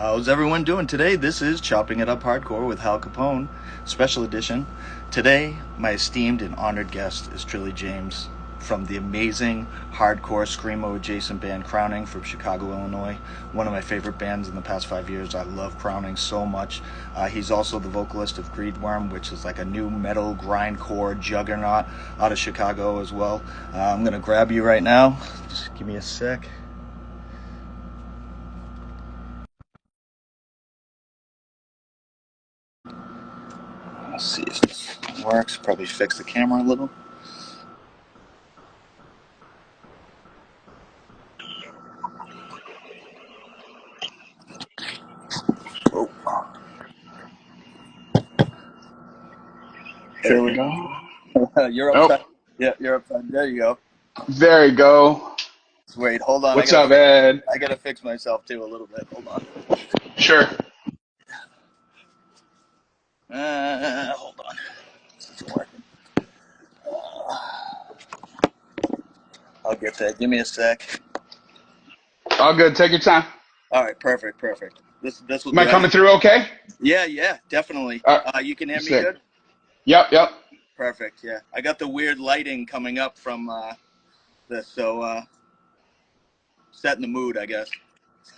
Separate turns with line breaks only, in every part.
How's everyone doing today? This is Chopping It Up Hardcore with Hal Capone, special edition. Today, my esteemed and honored guest is Trilly James from the amazing hardcore screamo adjacent band Crowning from Chicago, Illinois. One of my favorite bands in the past 5 years. I love Crowning so much. He's also the vocalist of Greedworm, which is like a new metal grindcore juggernaut out of Chicago as well. I'm gonna grab you right now. Just give me a sec. Let's see if this works. Probably fix the camera a little. Oh,
There
there
we
we
go.
go. You're
Oh,
upside. Yeah, you're upside. There you go.
there you go.
Wait, hold on.
What's up, Ed?
I gotta fix myself too a little bit. Hold on.
Sure.
Hold on. This isn't working. I'll get that. Give me a sec.
All good. Take your time.
All right, perfect. This will
Am I
do.
coming through okay?
Yeah, definitely.
Uh,
You can hear me
Sick.
good.
Yep.
Perfect. Yeah, I got the weird lighting coming up from this, so setting the mood, I guess.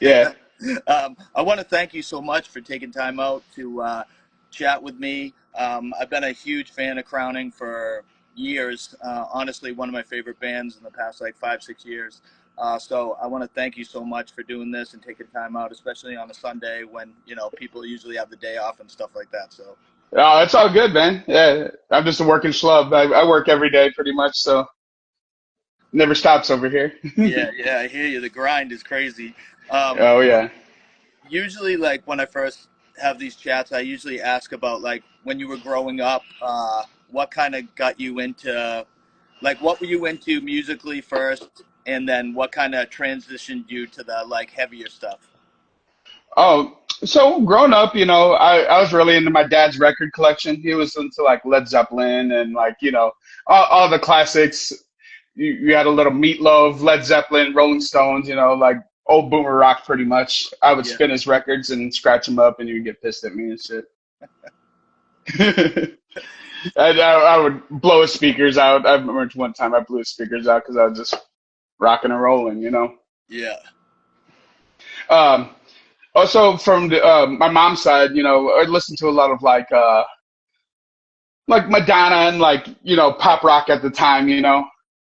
Yeah.
I want to thank you so much for taking time out to chat with me. I've been a huge fan of Crowning for years. Honestly, one of my favorite bands in the past like 5, 6 years. So I want to thank you so much for doing this and taking time out, especially on a Sunday when people usually have the day off and stuff like that. So
Oh, it's all good, man. Yeah. I'm just a working schlub. I work every day pretty much, so never stops over here.
yeah, I hear you. The grind is crazy. Um,
Oh, yeah.
Usually, like when I first have these chats, I usually ask about like when you were growing up, what kind of got you into, like, what were you into musically first, and then what kind of transitioned you to the like heavier stuff?
Oh, so growing up, I was really into my dad's record collection. He was into like Led Zeppelin and like, all the classics. You had a little Meatloaf, Led Zeppelin, Rolling Stones, like old boomer rock pretty much. I would
Yeah,
spin his records and scratch them up and you'd get pissed at me and shit. And I would blow his speakers out. I remember one time I blew his speakers out because I was just rocking and rolling.
yeah,
Um, Also from my mom's side, I listened to a lot of like Madonna and like pop rock at the time,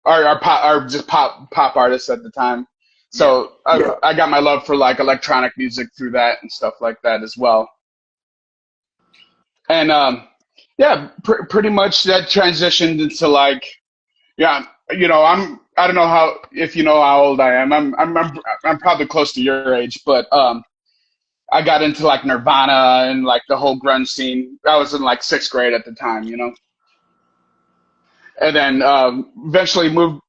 or pop or just pop artists at the time.
yeah,
So I got my love for like electronic music through that and stuff like that as well. And yeah, pretty much that transitioned into like yeah, I don't know how if you know how old I am. I'm probably close to your age, but I got into like Nirvana and like the whole grunge scene. I was in like sixth grade at the time. And then eventually moved.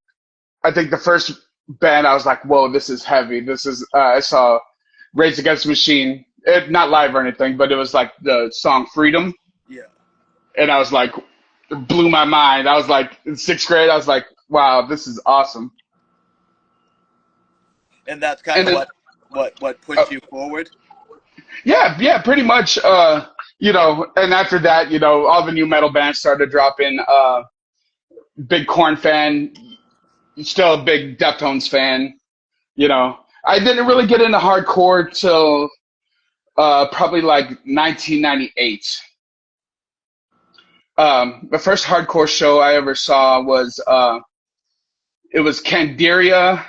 I think the first band I was like, "Whoa, this is heavy." This is I saw Rage Against the Machine, not live or anything, but it was like the song "Freedom,"
yeah.
and I was like, it blew my mind. I was like in sixth grade. I was like, "Wow, this is awesome."
And that's kind
And
of
then,
what
uh,
pushed you forward.
yeah, pretty much. And after that, all the new metal bands started dropping. Big Corn fan, still a big Deftones fan. I didn't really get into hardcore till probably like 1998. The first hardcore show I ever saw was it was Candiria,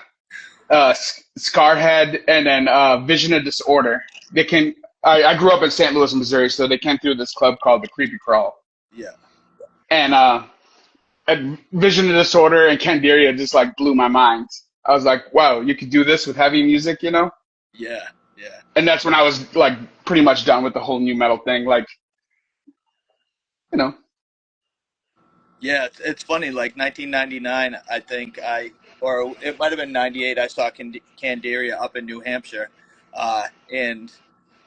Scarhead, and then Vision of Disorder. They came. I grew up in St. Louis, Missouri, so they came through this club called the Creepy Crawl,
Yeah,
and Vision of Disorder and Candiria just like blew my mind. I was like, wow, you could do this with heavy music.
yeah, yeah.
And that's when I was like pretty much done with the whole new metal thing. Like, you know,
Yeah, it's funny. Like 1999, I think or it might have been 98. I saw Candiria up in New Hampshire, and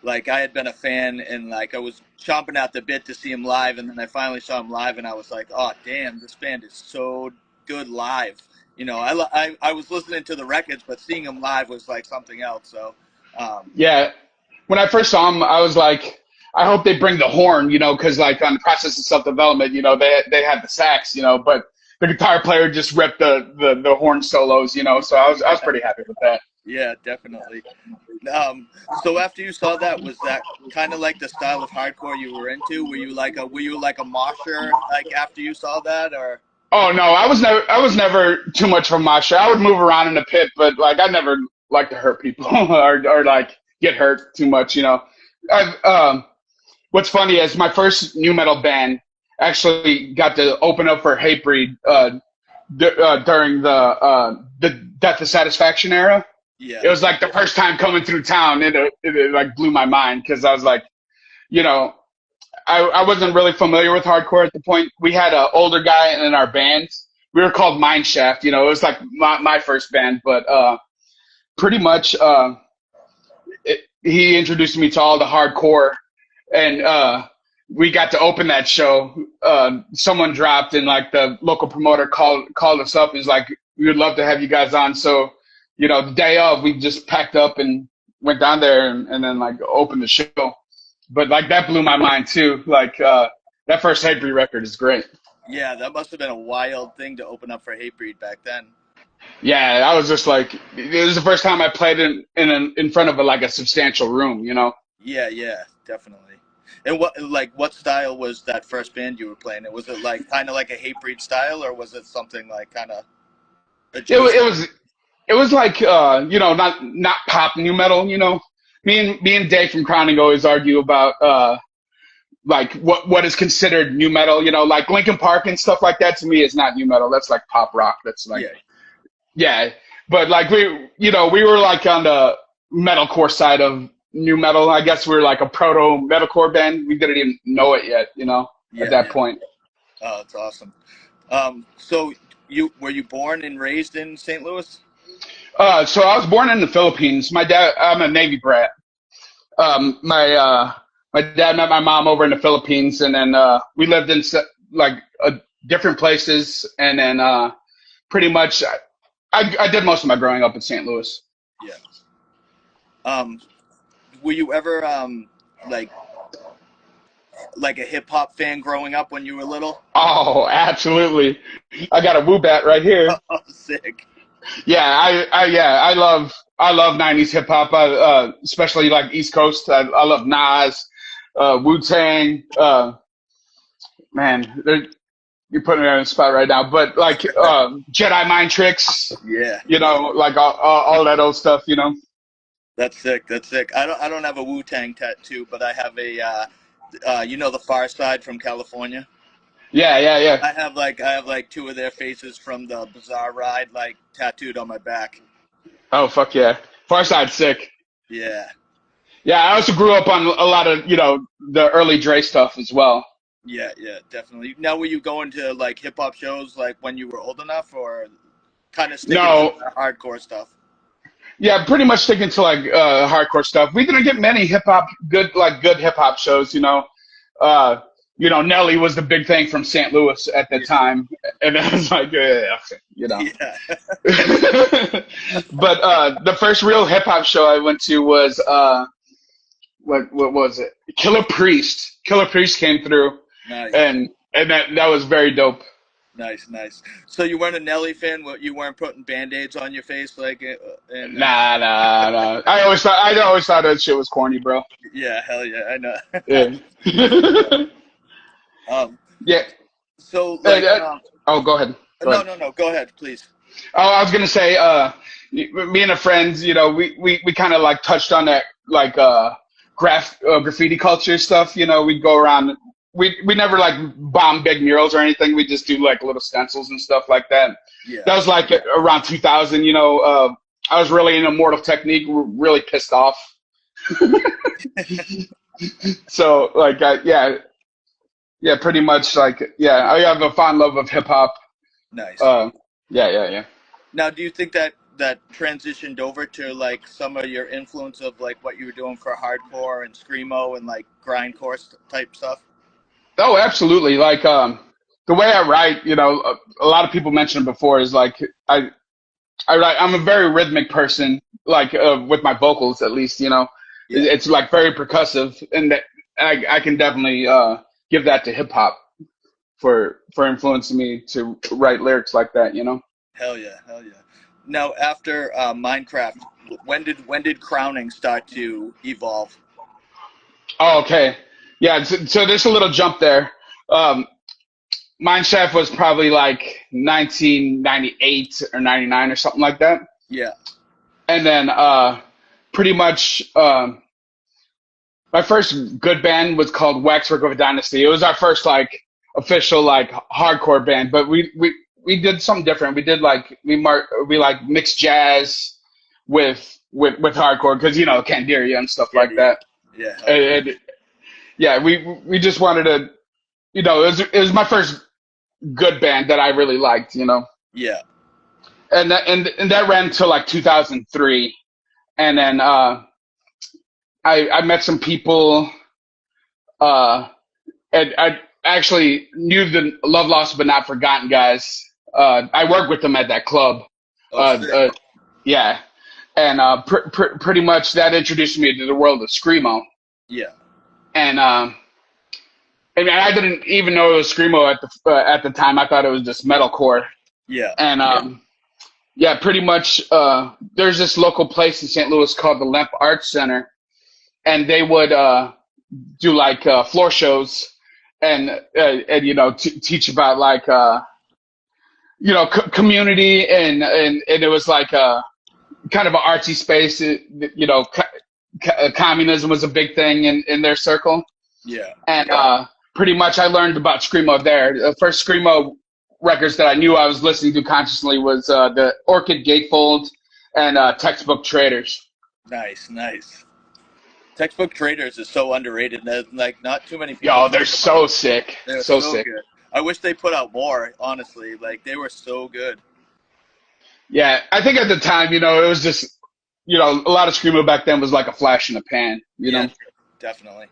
like I had been a fan, and like I was chomping at the bit to see him live, and then I finally saw him live, and I was like, oh damn, this band is so good live. I was listening to the records, but seeing him live was like something else. So, um,
yeah. when I first saw them, I was like, I hope they bring the horn, because like on the process of self development, they had the sax, but the guitar player just ripped the horn solos, so I was pretty happy with that.
Yeah, definitely. So after you saw that, was that kind of like the style of hardcore you were into? Were you like a mosher like after you saw that, or?
Oh no, I was never too much of a mosher. I would move around in the pit, but like I never like to hurt people or like get hurt too much. I've What's funny is my first new metal band actually got to open up for Hatebreed during the Death of Satisfaction era.
Yeah,
It was like the first time coming through town. It like blew my mind because I was like, you know, I wasn't really familiar with hardcore at the point. We had an older guy in our band. We were called Mineshaft. It was like my first band, but pretty much he introduced me to all the hardcore, and we got to open that show. Someone dropped, and like the local promoter called us up. He's like, "We would love to have you guys on." So, the day of, we just packed up and went down there, and then like opened the show. But like that blew my mind too. Like that first Hatebreed record is great.
yeah, that must have been a wild thing to open up for Hatebreed back then.
Yeah, I was just like, it was the first time I played in front of like a substantial room.
Yeah, yeah, definitely. And what style was that first band you were playing? Was it like kind of like a Hatebreed style, or was it something like kind of
It, wa-
adjacent?
it was like not pop new metal. Me and Dave from Crowning always argue about like what is considered new metal. Like Linkin Park and stuff like that to me is not new metal. That's like pop rock. That's like,
Yeah,
yeah. But like we were like on the metalcore side of new metal. I guess we were like a proto metalcore band. We didn't even know it yet. At
yeah,
that
yeah.
point.
Oh, that's awesome. So were you born and raised in St. Louis?
So I was born in the Philippines. My dad, I'm a Navy brat. My dad met my mom over in the Philippines, and then we lived in like different places, and then pretty much I did most of my growing up in St. Louis.
Yeah. Um, were you ever like like a hip hop fan growing up when you were little?
Oh, absolutely! I got a woo bat right here.
Oh, sick.
Yeah, I love '90s hip hop. Especially like East Coast. I love Nas, Wu Tang. Man, you're putting me on the spot right now. But like Jedi Mind Tricks.
Yeah,
Like all that old stuff.
that's sick. That's sick. I don't have a Wu Tang tattoo, but I have the Far Side from California.
Yeah, yeah, yeah.
I have like two of their faces from the Bizarre Ride like tattooed on my back.
Oh fuck yeah. Far Side sick.
Yeah,
Yeah, I also grew up on a lot of the early Dre stuff as well.
yeah, yeah, definitely. Now, were you going to like hip hop shows like when you were old enough, or kind of sticking to
No,
the hardcore stuff?
yeah, pretty much sticking to like hardcore stuff. We didn't get many good hip hop shows. Uh, Nelly was the big thing from St. Louis at the
Yeah,
time, and I was like, yeah, you know.
yeah.
But the first real hip hop show I went to was what was it? Killer Priest. Killer Priest came through,
Nice,
and that was very dope.
nice, nice. So you weren't a Nelly fan? You weren't putting Band-Aids on your face like, and
Nah, nah, nah. I always thought that shit was corny, bro.
yeah, hell yeah, I know.
Yeah.
um,
Yeah.
so
And,
like,
oh, go ahead. Go
no,
ahead.
no, no, go ahead, please.
Oh, I was gonna say, me and a friend, we kind of like touched on that like graffiti culture stuff. We'd go around. We never like bomb big murals or anything. We just do like little stencils and stuff like that.
Yeah,
That was like around 2000. I was really into Mortal Technique. Really pissed off. So like, yeah, pretty much like, yeah, I have a fond love of hip hop.
nice.
Uh, yeah, yeah, yeah.
Now, do you think that transitioned over to like some of your influence of like what you were doing for hardcore and screamo and like grindcore type stuff?
Oh, absolutely. Like the way I write, a lot of people mentioned it before is like I write. I'm a very rhythmic person, like with my vocals at least.
Yeah.
It's like very percussive, and that I can definitely give that to hip hop for influencing me to write lyrics like that. You know.
Hell yeah. Hell yeah. Now, after Minecraft, when did crowning start to evolve?
Oh, okay. Yeah. So there's a little jump there. Um, Mineshaft was probably like 1998 or 99 or something like that.
Yeah.
And then pretty much my first good band was called Waxwork of a Dynasty. It was our first like official like hardcore band, but we did something different. We did like we like mixed jazz with hardcore because you know Candiria and stuff
Yeah.
like that.
Yeah. Hell yeah.
And yeah, we just wanted to, you know, it was my first good band that I really liked, you know.
Yeah.
And that ran until like 2003, and then I met some people, uh, and I actually knew the Love Lost but Not Forgotten guys. I worked with them at that club.
Oh,
Uh,
sick.
uh, yeah, and pretty much that introduced me to the world of screamo,
Yeah.
and I didn't even know it was screamo at the time. I thought it was just metalcore,
Yeah.
and yeah, pretty much. There's this local place in St. Louis called the Lemp Arts Center, and they would do like floor shows and you know teach about like you know community and it was like kind of an artsy space. You know, communism was a big thing in their circle,
Yeah.
and pretty much I learned about screamo there. The first screamo records that I knew I was listening to consciously was the Orchid Gatefold and Textbook Traders.
Nice. Nice. Textbook Traders is so underrated. Like, not too many people
Yo, they're
talk about
so
them.
sick,
They're
so
so
sick.
good. I wish they put out more, honestly. Like, they were so good.
Yeah, I think at the time, you know, it was just, you know, a lot of screamo back then was like a flash in the pan, you
Yeah,
know.
definitely.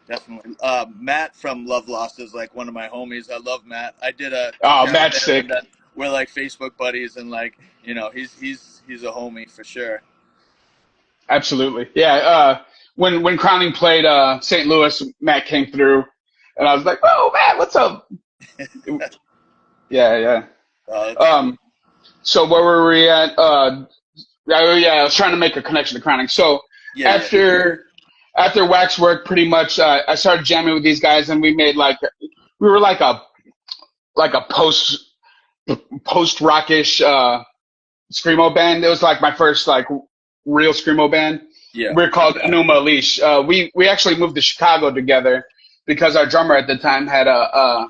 Definitely. Matt from Love Lost is like one of my homies. I love Matt. I did a
Oh,
show with
Matt's
him, and
sick.
then we're like Facebook buddies, and like, he's a homie for sure.
Absolutely. Yeah. When Crowning played St. Louis, Matt came through, and I was like, "Oh, Matt, what's up?" Yeah, yeah.
That's cool.
Um, so where were we at? Yeah, I was trying to make a connection to Crowning. So
Yeah, yeah,
after after Waxwork, pretty much, I started jamming with these guys, and we were like a post rockish screamo band. It was like my first like real screamo band.
yeah.
We're called Enuma Elish. We actually moved to Chicago together because our drummer at the time had a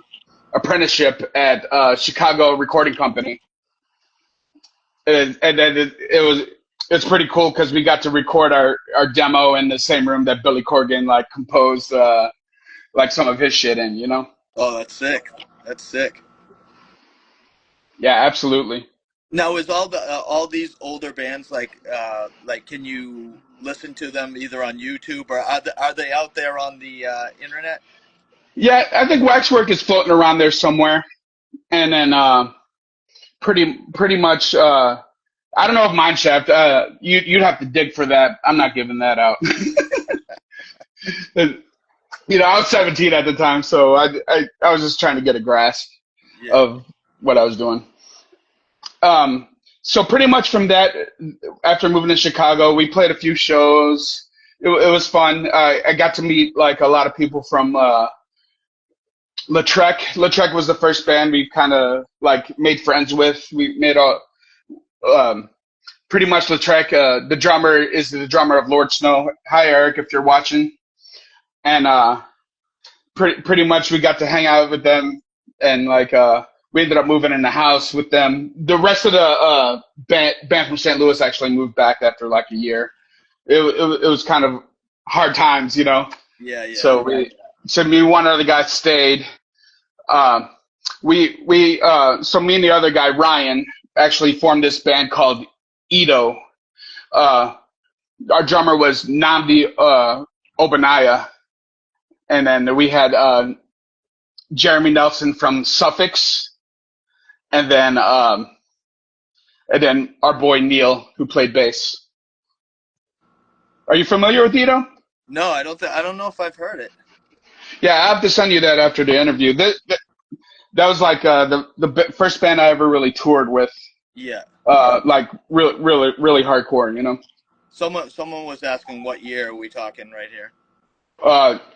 apprenticeship at Chicago recording company, and then it's pretty cool because we got to record our demo in the same room that Billy Corgan like composed like some of his shit in. You know?
Oh, that's sick. That's sick.
Yeah, absolutely.
Now, is all these older bands like can you listen to them either on YouTube or are they out there on the internet?
Yeah, I think Waxwork is floating around there somewhere, and then pretty much. I don't know if Mineshaft. You'd have to dig for that. I'm not giving that out. You know, I was 17 at the time, so I was just trying to get a grasp
Yeah,
of what I was doing. Um, so pretty much from that, after moving to Chicago, we played a few shows. It was fun. I got to meet like a lot of people from Lautrec. Lautrec was the first band we kind of like made friends with. We made a um, pretty much Lautrec. The drummer is the drummer of Lord Snow. Hi Eric, if you're watching. And pretty much we got to hang out with them, and like we ended up moving in the house with them. The rest of the band from St. Louis actually moved back after like a year. It was kind of hard times, you know.
yeah, yeah.
So me and one other guy stayed. Um, so me and the other guy Ryan actually formed this band called Ito. Uh, our drummer was Namdi Obanaya, and then we had Jeremy Nelson from Suffix, and then our boy Neil who played bass. Are you familiar with Ito?
No, I don't know if I've heard it.
Yeah, I have to send you that after the interview. That was like first band I ever really toured with.
Yeah.
Like really hardcore, you know.
Someone was asking what year are we talking right here?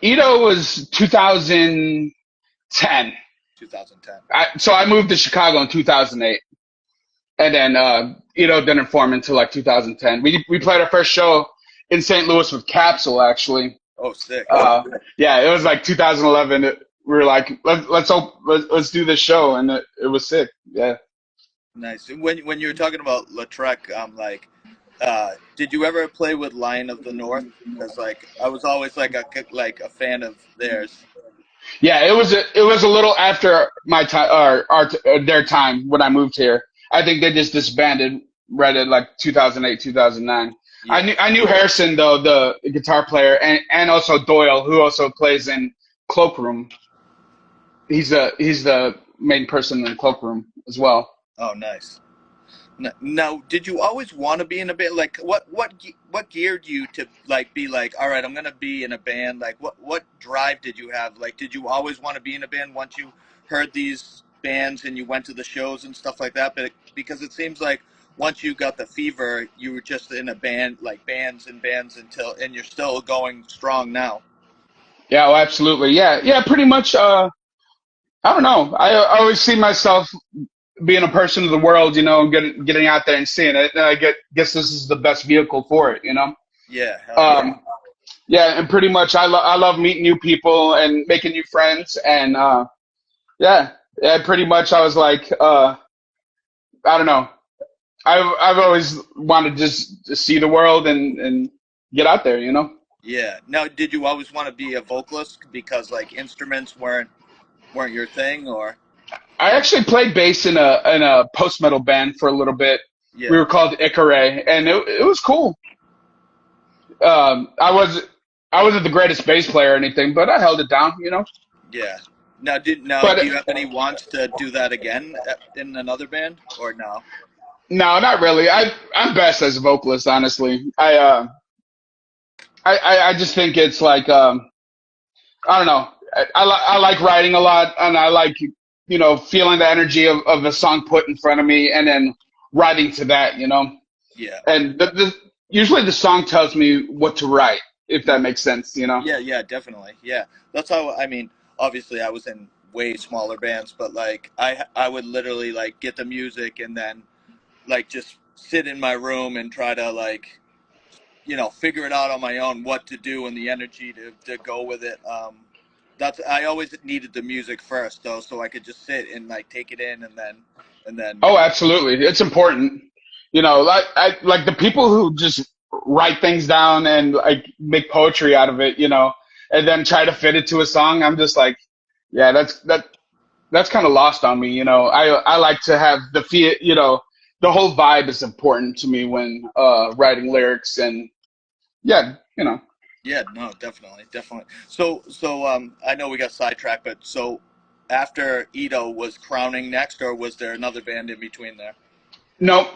Ito was 2010.
2010.
So I moved to Chicago in 2008, and then Ito didn't form until like 2010. We played our first show in St. Louis with Capsule actually.
Oh, sick.
Yeah, it was like 2011. We were like, let's do this show, and it was sick. Yeah.
Nice. When you were talking about Lautrec, did you ever play with Lion of the North? Because like I was always like a fan of theirs.
Yeah, it was a little after my time, their time when I moved here. I think they just disbanded right at like 2008, 2009.
Yeah.
I knew Harrison though, the guitar player, and also Doyle, who also plays in Cloakroom. He's the main person in Cloakroom as well.
Oh, nice. Now, did you always want to be in a band? Like, what geared you to like be like, all right, I'm gonna be in a band? Like, what drive did you have? Like, did you always want to be in a band once you heard these bands and you went to the shows and stuff like that? But because it seems like once you got the fever, you were just in a band, like bands and bands until, and you're still going strong now.
Yeah, oh, absolutely. Yeah, yeah, pretty much. I don't know. I always see myself being a person of the world, you know, and getting out there and seeing it. And guess this is the best vehicle for it, you know.
Yeah, hell yeah.
Um, yeah, and pretty much I love meeting new people and making new friends, and yeah, yeah, pretty much I was like, I don't know. I've always wanted just to see the world and get out there, you know.
Yeah. Now, did you always want to be a vocalist because like instruments weren't your thing, or?
I actually played bass in a post metal band for a little bit. We
Yeah.
were called Icare, and it was cool. Um, I was I wasn't the greatest bass player or anything, but I held it down, you know.
Yeah. Now
But
do you have any wants to do that again in another band or no?
no, not really. I'm best as a vocalist, honestly. I just think it's like I don't know. I like writing a lot, and I like feeling the energy of a song put in front of me, and then writing to that, you know.
Yeah.
And usually the song tells me what to write, if that makes sense, you know.
Yeah, yeah, definitely. Yeah. That's how I mean, obviously I was in way smaller bands, but like I would literally like get the music and then like just sit in my room and try to like figure it out on my own what to do and the energy to go with it. That's I always needed the music first though, so I could just sit and like take it in and then
Oh, absolutely. It's important. You know, like the people who just write things down and like make poetry out of it, you know, and then try to fit it to a song. I'm just like, yeah, that's kind of lost on me, you know. I like to have the feel, you know, the whole vibe is important to me when writing lyrics, and yeah, you know.
yeah, no, definitely, definitely. So I know we got sidetracked, but so after Ito was Crowning next, or was there another band in between there?
No,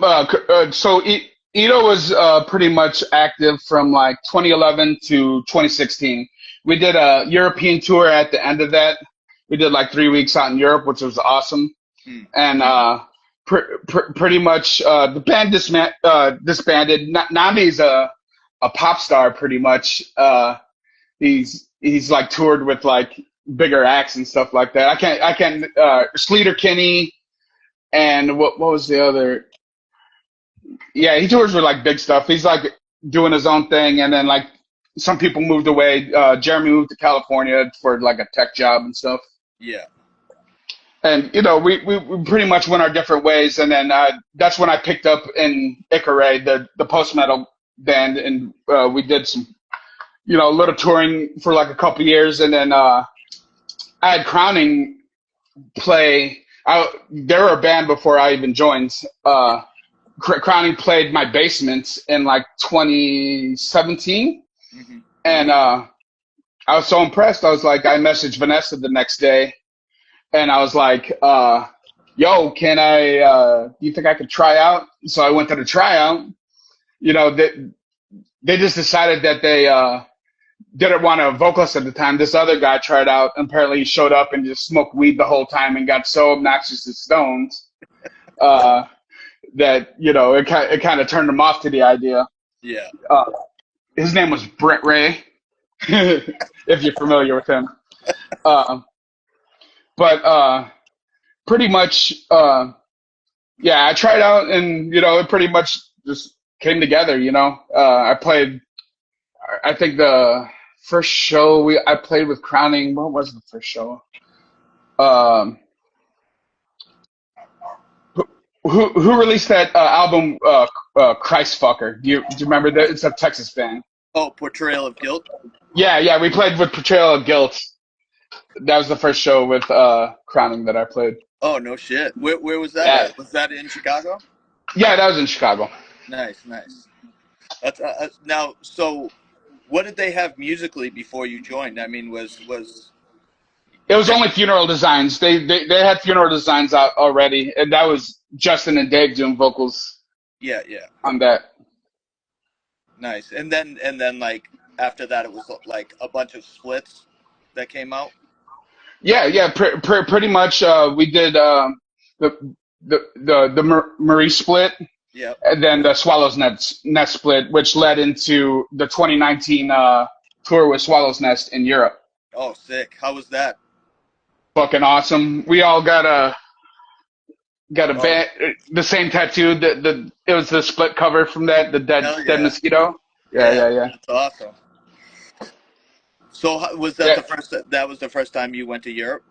Ito was pretty much active from like 2011 to 2016. We did a European tour at the end of that. We did like 3 weeks out in Europe, which was awesome.
Hmm.
And pretty much the band disbanded. Nami's a pop star, pretty much. He's like toured with like bigger acts and stuff like that. I can't. Sleater Kinney and what was the other? Yeah, he tours with like big stuff. He's like doing his own thing, and then like some people moved away. Jeremy moved to California for like a tech job and stuff.
Yeah,
And you know, we pretty much went our different ways. And then that's when I picked up in Icare, the post metal band, and we did some little touring for like a couple years, and then I had Crowning play. They were a band before I even joined. Crowning played my basement in like 2017,
hmm,
and I was so impressed. I was like, I messaged Vanessa the next day, and I was like, "Yo, can I? Do you think I could try out?" So I went to the tryout. You know, they just decided that didn't want a vocalist at the time. This other guy tried out, and apparently he showed up and just smoked weed the whole time and got so obnoxious to Stones uh, that it kind of turned him off to the idea.
Yeah.
Uh, his name was Brett Ray, if you're familiar with him. Uh, but pretty much, yeah, I tried out, and it pretty much just came together. I played. I think the first show I played with Crowning. What was the first show? Um, who released that album? Christfucker. Do you remember that? It's a Texas band.
Oh, Portrayal of Guilt.
Yeah, yeah. We played with Portrayal of Guilt. That was the first show with Crowning that I played.
Oh, no shit. Where was that
Yeah,
at? Was that in Chicago?
yeah. That was in Chicago.
Nice, nice. That's now. So, what did they have musically before you joined? I mean, was
It was
that?
only Funeral Designs. They had Funeral Designs out already, and that was Justin and Dave doing vocals
Yeah, yeah.
on that.
Nice. And then like after that, it was like a bunch of splits that came out.
Yeah, yeah. Pretty much, we did the Marie split,
Yep.
and then the Swallows Nest split, which led into the 2019 tour with Swallows Nest in Europe.
Oh, sick. How was that?
Fucking awesome. We all got a
Oh,
band, the same tattoo. It was the split cover from that, the
hell
dead
yeah.
mosquito. Yeah,
Yeah,
yeah, yeah,
that's awesome. So was that
yeah.
that was the first time you went to Europe?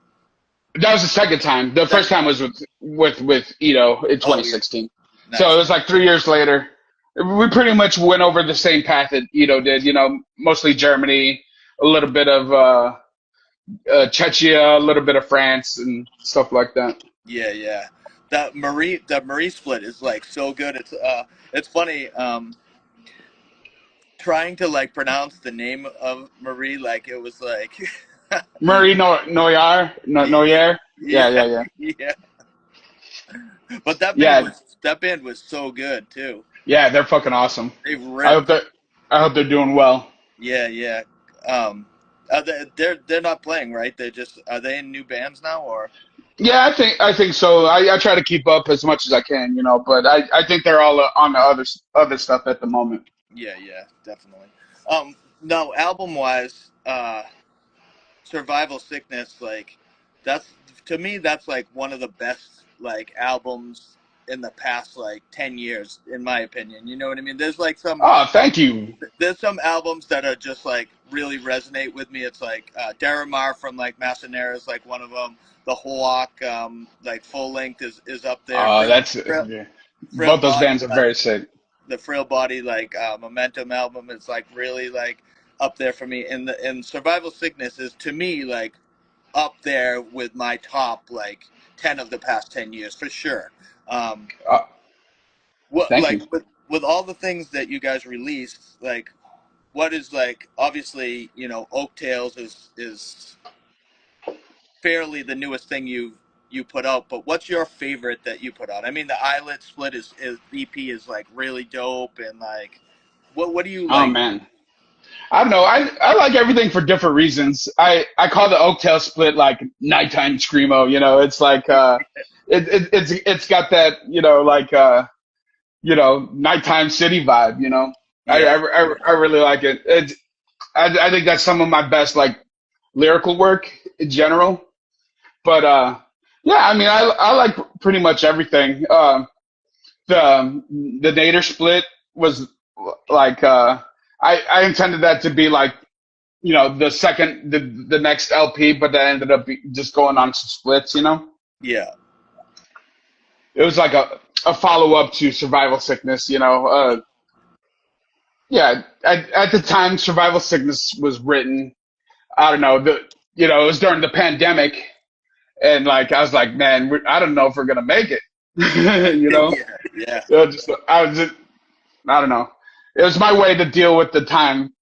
That was the second time. The first
Second
time
time.
was with Ito in
Oh yeah.
2016. So it
Nice.
was like 3 years later. We pretty much went over the same path that Ito did. Mostly Germany, a little bit of Czechia, a little bit of France, and stuff like that.
Yeah, yeah. That Marie split is like so good. It's funny trying to like pronounce the name of Marie like it was like
Murray Noyer,
yeah,
Noyer. Yeah,
yeah,
yeah, yeah,
yeah. But
yeah,
that band was so good too.
yeah. They're fucking awesome.
They
I hope
ripped.
that I hope they're doing well.
Yeah, yeah. Um, they're not playing, right? They're just are they in new bands now or?
Yeah, I think so. I try to keep up as much as I can, but I think they're all on the other stuff at the moment.
Yeah, yeah, definitely. No, album wise, Survival Sickness, like that's to me that's like one of the best like albums in the past like 10 years, in my opinion. You know what I mean?
Oh, thank you.
There's some albums that are just like really resonate with me. It's like Deramar from like Massanera is like one of them. The Hawk, like full length is up there.
That's yeah.
Frail
Both those
Body,
bands are very sick.
the Frail Body like Momentum album is like really like up there for me. And Survival Sickness is to me like up there with my top like 10 of the past 10 years for sure. Um,
Uh,
what
Thank you.
like with all the things that you guys released, like what is like obviously Oak Tales is fairly the newest thing you put out, but what's your favorite that you put out? I mean, the Eyelid split is EP is like really dope, and like, what do you
Oh
like?
man, I don't know. I like everything for different reasons. I call the Oaktail split like nighttime screamo. It's like it's got that like nighttime city vibe.
Yeah,
I really like it. I think that's some of my best like lyrical work in general. But yeah, I mean, I like pretty much everything. The Nader split was like I intended that to be like the next LP, but that ended up just going on some splits.
yeah,
It was like a follow up to Survival Sickness. Yeah, at the time Survival Sickness was written. I don't know it was during the pandemic, and like I was like, man, I don't know if we're gonna make it. you know,
yeah, yeah,
I was just I don't know. It was my way to deal with the time,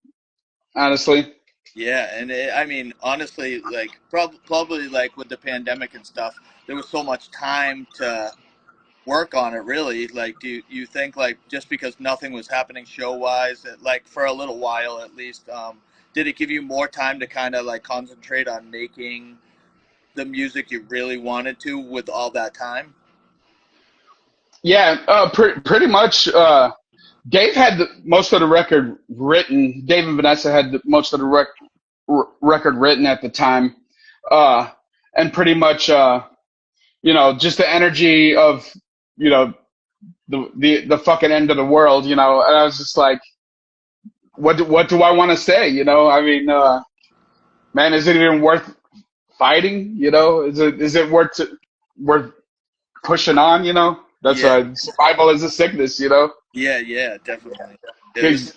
honestly.
yeah. And I mean, honestly, like probably like with the pandemic and stuff, there was so much time to work on it. Really, like, do you think like just because nothing was happening show wise, like for a little while at least, did it give you more time to kind of like concentrate on making the music you really wanted to with all that time?
Yeah, pretty much. Dave had most of the record written. Dave and Vanessa had most of the record written at the time, uh, and pretty much, just the energy of, you know, the fucking end of the world, and I was just like, what do I want to say? I mean, man, is it even worth fighting? Is it worth pushing on? That's
Yeah,
survival is a sickness.
yeah, yeah, definitely. It was,
Because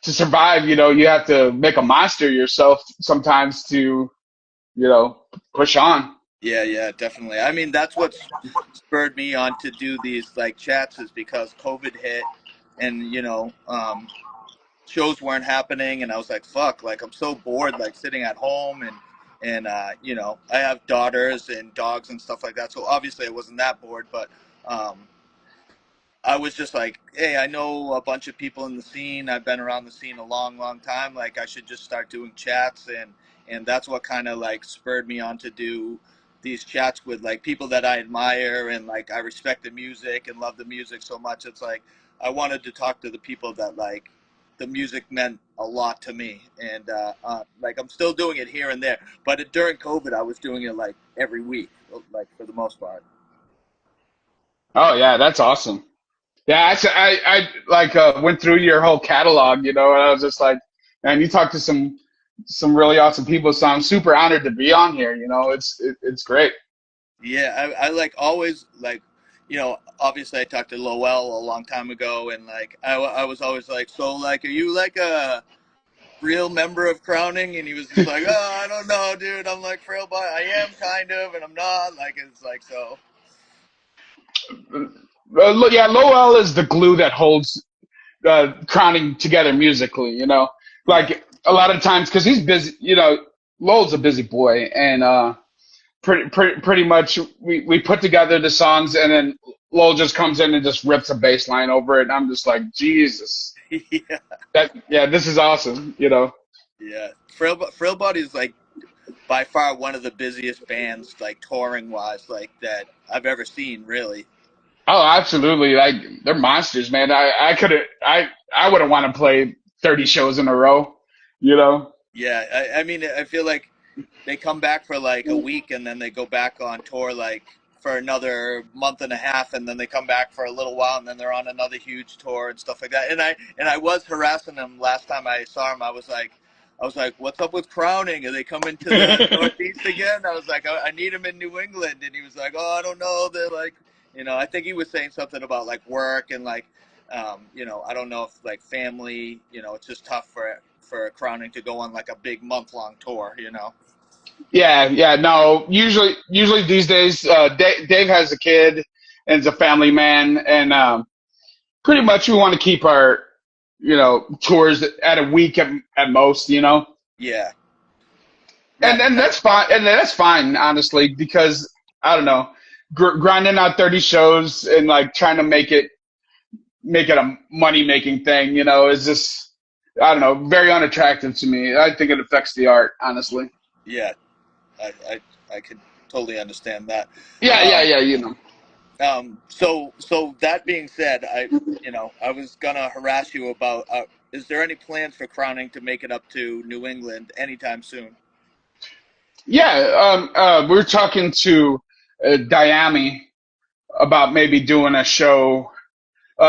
to survive, you have to make a monster yourself sometimes to, push on.
yeah, yeah, definitely. I mean, that's what spurred me on to do these like chats is because COVID hit, and shows weren't happening, and I was like, fuck, like I'm so bored, like sitting at home, and I have daughters and dogs and stuff like that, so obviously I wasn't that bored, but um, I was just like, hey, I know a bunch of people in the scene. I've been around the scene a long, long time. Like, I should just start doing chats, and that's what kind of like spurred me on to do these chats with like people that I admire and like I respect the music and love the music so much. It's like I wanted to talk to the people that like the music meant a lot to me, and like I'm still doing it here and there. But during COVID, I was doing it like every week, like for the most part.
Oh yeah, that's awesome. Yeah, I like went through your whole catalog, and I was just like, man, you talked to some really awesome people, so I'm super honored to be on here. It's great.
Yeah, I like always like, obviously I talked to Lowell a long time ago, and like I was always like, so like, are you like a real member of Crowning? And he was just like, oh, I don't know, dude. I'm like frail, but I am kind of, and I'm not. Like it's like so.
Yeah, Lowell is the glue that holds Crowning together musically.
Yeah,
Like a lot of times because he's busy. Lowell's a busy boy, and pretty much we put together the songs, and then Lowell just comes in and just rips a bass line over it, and I'm just like, Jesus,
yeah,
this is awesome.
yeah. Frail Body is like by far one of the busiest bands, like touring wise, like that I've ever seen. Really.
Oh, absolutely. Like they're monsters, man. I wouldn't want to play 30 shows in a row, you know.
Yeah, I mean, I feel like they come back for like a week and then they go back on tour like for another month and a half, and then they come back for a little while and then they're on another huge tour and stuff like that. And I was harassing him last time I saw him. I was like, what's up with Crowning? Are they coming to the Northeast again? I was like, I need him in New England, and he was like, oh, I don't know. They're like, I think he was saying something about like work and like I don't know if like family, it's just tough for Crowning to go on like a big month-long tour.
Yeah, yeah. No, usually these days, Dave has a kid and is a family man, and pretty much we want to keep our, tours at a week at most.
Yeah,
And
yeah,
and that's fine. And that's fine, honestly, because I don't know, grinding out 30 shows and like trying to make it a money making thing, is just I don't know, very unattractive to me. I think it affects the art, honestly.
yeah. I could totally understand that.
Yeah, yeah,
Um,
yeah.
so that being said, I was gonna harass you about. Is there any plans for Crowning to make it up to New England anytime soon?
Yeah, we're talking to Diami about maybe doing a show.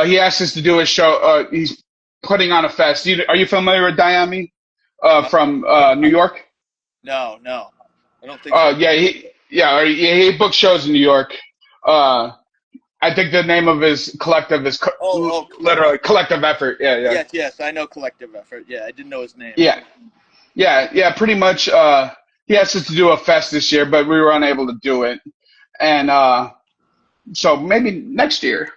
He asked us to do a show. He's putting on a fest. Are you familiar with Diami
Uh,
from New York?
no, no, I don't think so.
Yeah, he books shows in New York. Uh, I think the name of his collective is
Oh,
literally Collective Effort. Yeah, yeah,
yes, yes, I know Collective Effort. Yeah, I didn't know his name.
yeah, yeah. Pretty much. He asked us to do a fest this year, but we were unable to do it, and so maybe next year.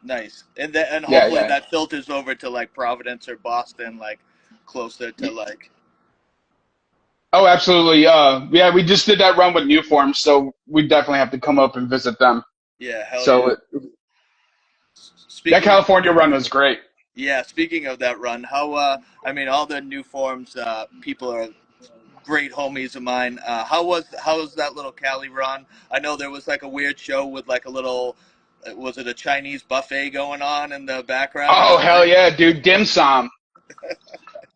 Nice, and
Yeah,
hopefully
yeah.
that filters over to like Providence or Boston, like closer to like.
Oh, absolutely. Yeah, we just did that run with New Form, so we definitely have to come up and visit them.
Yeah, hell yeah.
So that
Speaking of
California run was great.
Yeah, speaking of that run, I mean, all the new forms, people are great homies of mine. How was that little Cali run? I know there was like a weird show with like a little, was it a Chinese buffet going on in the background?
Oh hell yeah, dude, dim sum.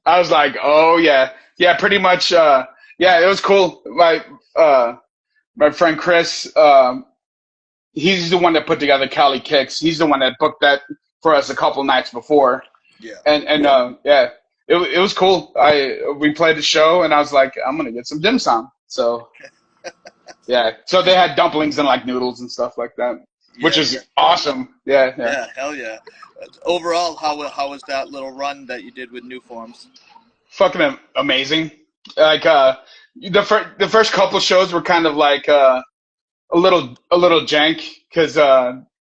I was like, oh yeah, yeah, pretty much. Yeah, it was cool. My friend Chris, he's the one that put together Cali Kicks. He's the one that booked that for us a couple nights before,
Yeah,
and yeah, it was cool. We played the show, and I was like, I'm gonna get some dim sum. So yeah, so they had dumplings and like noodles and stuff like that, which
yeah, yeah,
is awesome. Yeah, yeah,
yeah. Hell yeah. Overall, how was that little run that you did with new forms?
fucking amazing. Like the first couple shows were kind of like a little jank because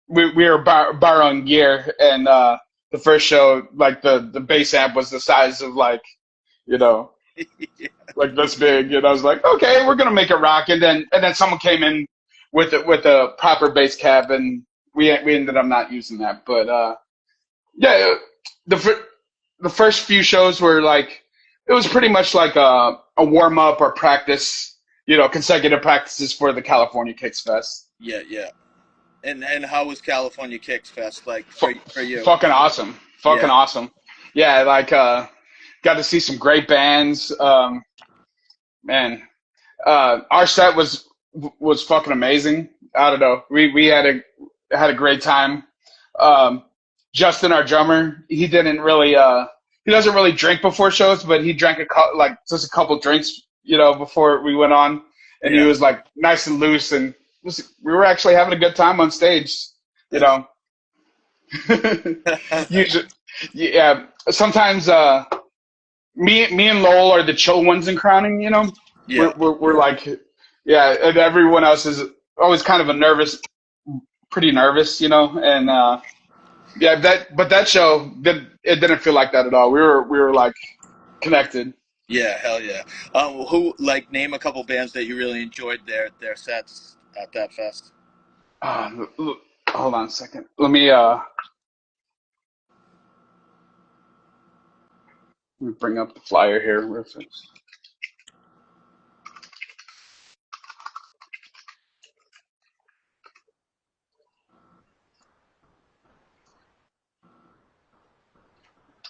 we were borrowing gear, and the first show, like the bass amp was the size of like, you know, like this big, and I was like, okay, we're gonna make it rock, and then someone came in with a proper bass cab, and we ended up not using that, but yeah, the first few shows were like, it was pretty much like a warm up or practice, consecutive practices for the California Kicks Fest.
Yeah, yeah. And how was California Kicks Fest like for you?
Fucking awesome, fucking
Yeah,
awesome. Yeah, like got to see some great bands. Man, our set was fucking amazing. I don't know. We had a great time. Um, Justin, our drummer, he doesn't really drink before shows, but he drank like just a couple drinks, before we went on, and he
yeah.
was like nice and loose, and we were actually having a good time on stage, you
That's
know. Usually, yeah. Sometimes me and Lowell are the chill ones in crowning,
yeah.
We're like, yeah, and everyone else is always kind of pretty nervous, and yeah, but that show it didn't feel like that at all. We were like connected.
Yeah, hell yeah. Who like name a couple bands that you really enjoyed their sets at that fest?
Hold on a second. Let me bring up the flyer here.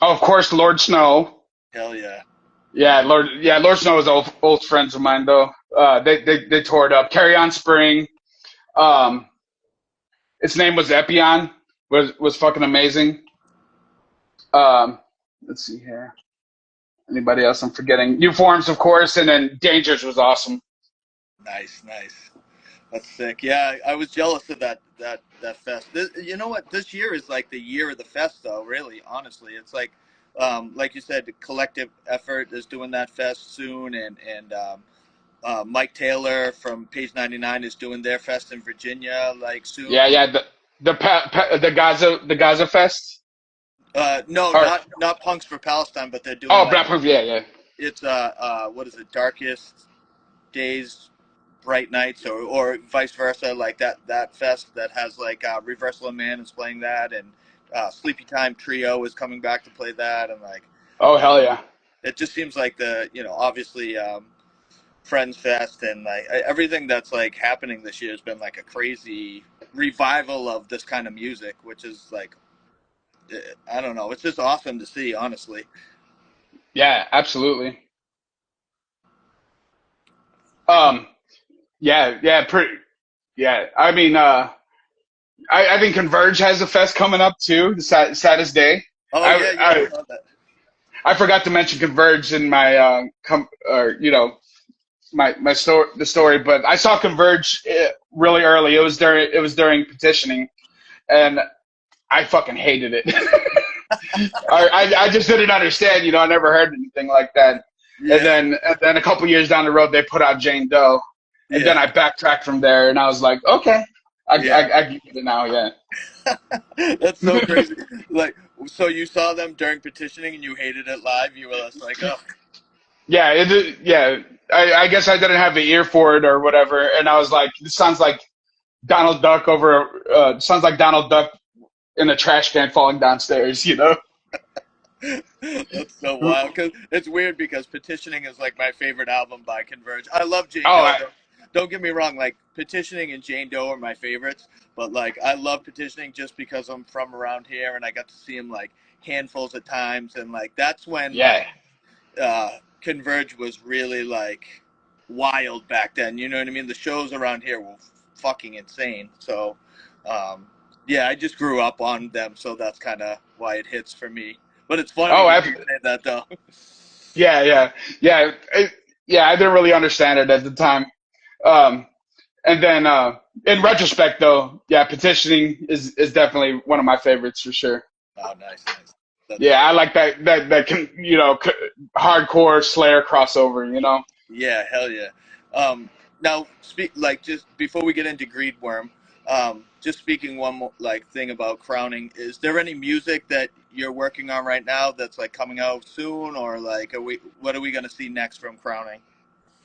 Oh, of course, Lord Snow.
Hell yeah.
Lord Snow is old friends of mine though. They tore it up. Carry On Spring. Um, its name was Epion. Was fucking amazing. Um, let's see here. Anybody else I'm forgetting? New Forms, of course, and then Dangers was awesome.
Nice, nice. That's sick. Yeah, I was jealous of that fest. You know what? This year is like the year of the fest, though. Really, honestly, it's like you said, the collective effort is doing that fest soon, and Mike Taylor from Page 99 is doing their fest in Virginia like
Yeah,
soon.
yeah. The Gaza Fest.
No,
Or
not Punks for Palestine, but they're doing
oh,
like
Black Proof. Yeah, yeah.
it's what is it? Darkest Days, Bright Nights, or vice versa, like that fest that has like Reversal of Man is playing that, and Sleepy Time Trio is coming back to play that, and like
Oh hell
um,
yeah.
it just seems like obviously Friends Fest and like everything that's like happening this year has been like a crazy revival of this kind of music, which is like I don't know, it's just awesome to see, honestly.
Yeah, absolutely. Um, yeah, yeah, pretty. Yeah, I mean, I think Converge has a fest coming up too. The saddest day.
Oh
I,
yeah, yeah, I
I
saw that.
I forgot to mention Converge in my or my the story, but I saw Converge really early. It was during petitioning, and I fucking hated it. I just didn't understand. I never heard anything like that.
Yeah,
And then a couple years down the road, they put out Jane Doe, and then
yeah,
I backtracked from there, and I was like, okay,
yeah.
I get it now. Yeah.
That's so crazy. Like, so you saw them during petitioning and you hated it live. You were just like, oh,
Yeah, yeah. I guess I didn't have the ear for it or whatever, and I was like, this sounds like Donald Duck sounds like Donald Duck in a trash can falling downstairs.
That's so wild. Cause it's weird because Petitioning is like my favorite album by Converge. I love Jane
Oh,
Doe. Don't get me wrong. Like Petitioning and Jane Doe are my favorites, but like I love Petitioning just because I'm from around here and I got to see him like handfuls of times, and like that's when
yeah.
like Converge was really like wild back then. You know what I mean? The shows around here were fucking insane. So, um, yeah, I just grew up on them, so that's kind of why it hits for me. But it's funny
Oh,
to hear you say that, though.
yeah, yeah, yeah. Yeah, I didn't really understand it at the time. Um, and then in retrospect, though, yeah, petitioning is definitely one of my favorites for sure.
Oh, nice, nice. That's
Yeah,
sick.
I like hardcore Slayer crossover.
Yeah, hell yeah. Um, Now, speak like just before we get into Greedworm, just speaking one more like thing about crowning. Is there any music that you're working on right now that's like coming out soon, or like what are we gonna see next from crowning?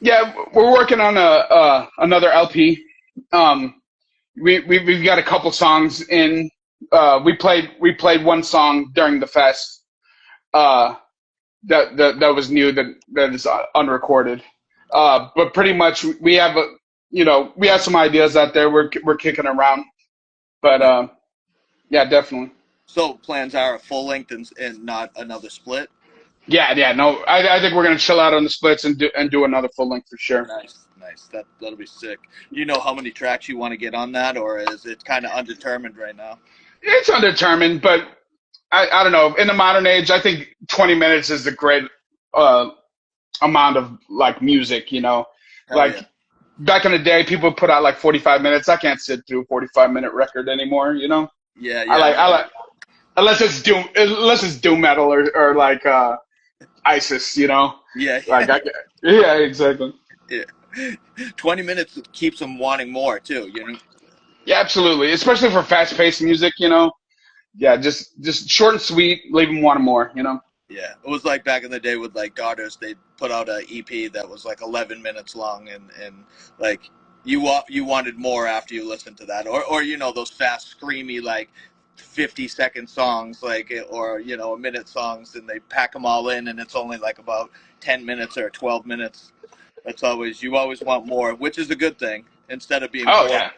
Yeah, we're working on a another LP. Um, we've got a couple songs in. We played one song during the fest. Uh, that was new, that is unrecorded. But pretty much we have we have some ideas out there. We're kicking around, but
Nice.
yeah, definitely.
So plans are a full length and not another split.
Yeah, yeah. No, I think we're gonna chill out on the splits and do another full length for sure.
Nice, nice. That'll be sick. You know how many tracks you want to get on that, or is it kind of undetermined right now?
It's undetermined, but I don't know. In the modern age, I think 20 minutes is a great uh, amount of like music.
Hell yeah.
Like back in the day, people put out like 45 minutes. I can't sit through a 45-minute record anymore.
Yeah,
I
yeah.
like I like unless it's doom metal or like ISIS.
Yeah,
Like yeah, exactly.
yeah. 20 minutes keeps them wanting more too, you know?
Yeah, absolutely. Especially for fast-paced music. Yeah, just short and sweet. Leave them wanting more.
Yeah. It was like back in the day with like Daughters, they put out a EP that was like 11 minutes long, and like you wanted more after you listened to that, or those fast screamy like 50-second songs, like, or a minute songs, and they pack them all in and it's only like about 10 minutes or 12 minutes. You always want more, which is a good thing, instead of being
Oh
bored
yeah.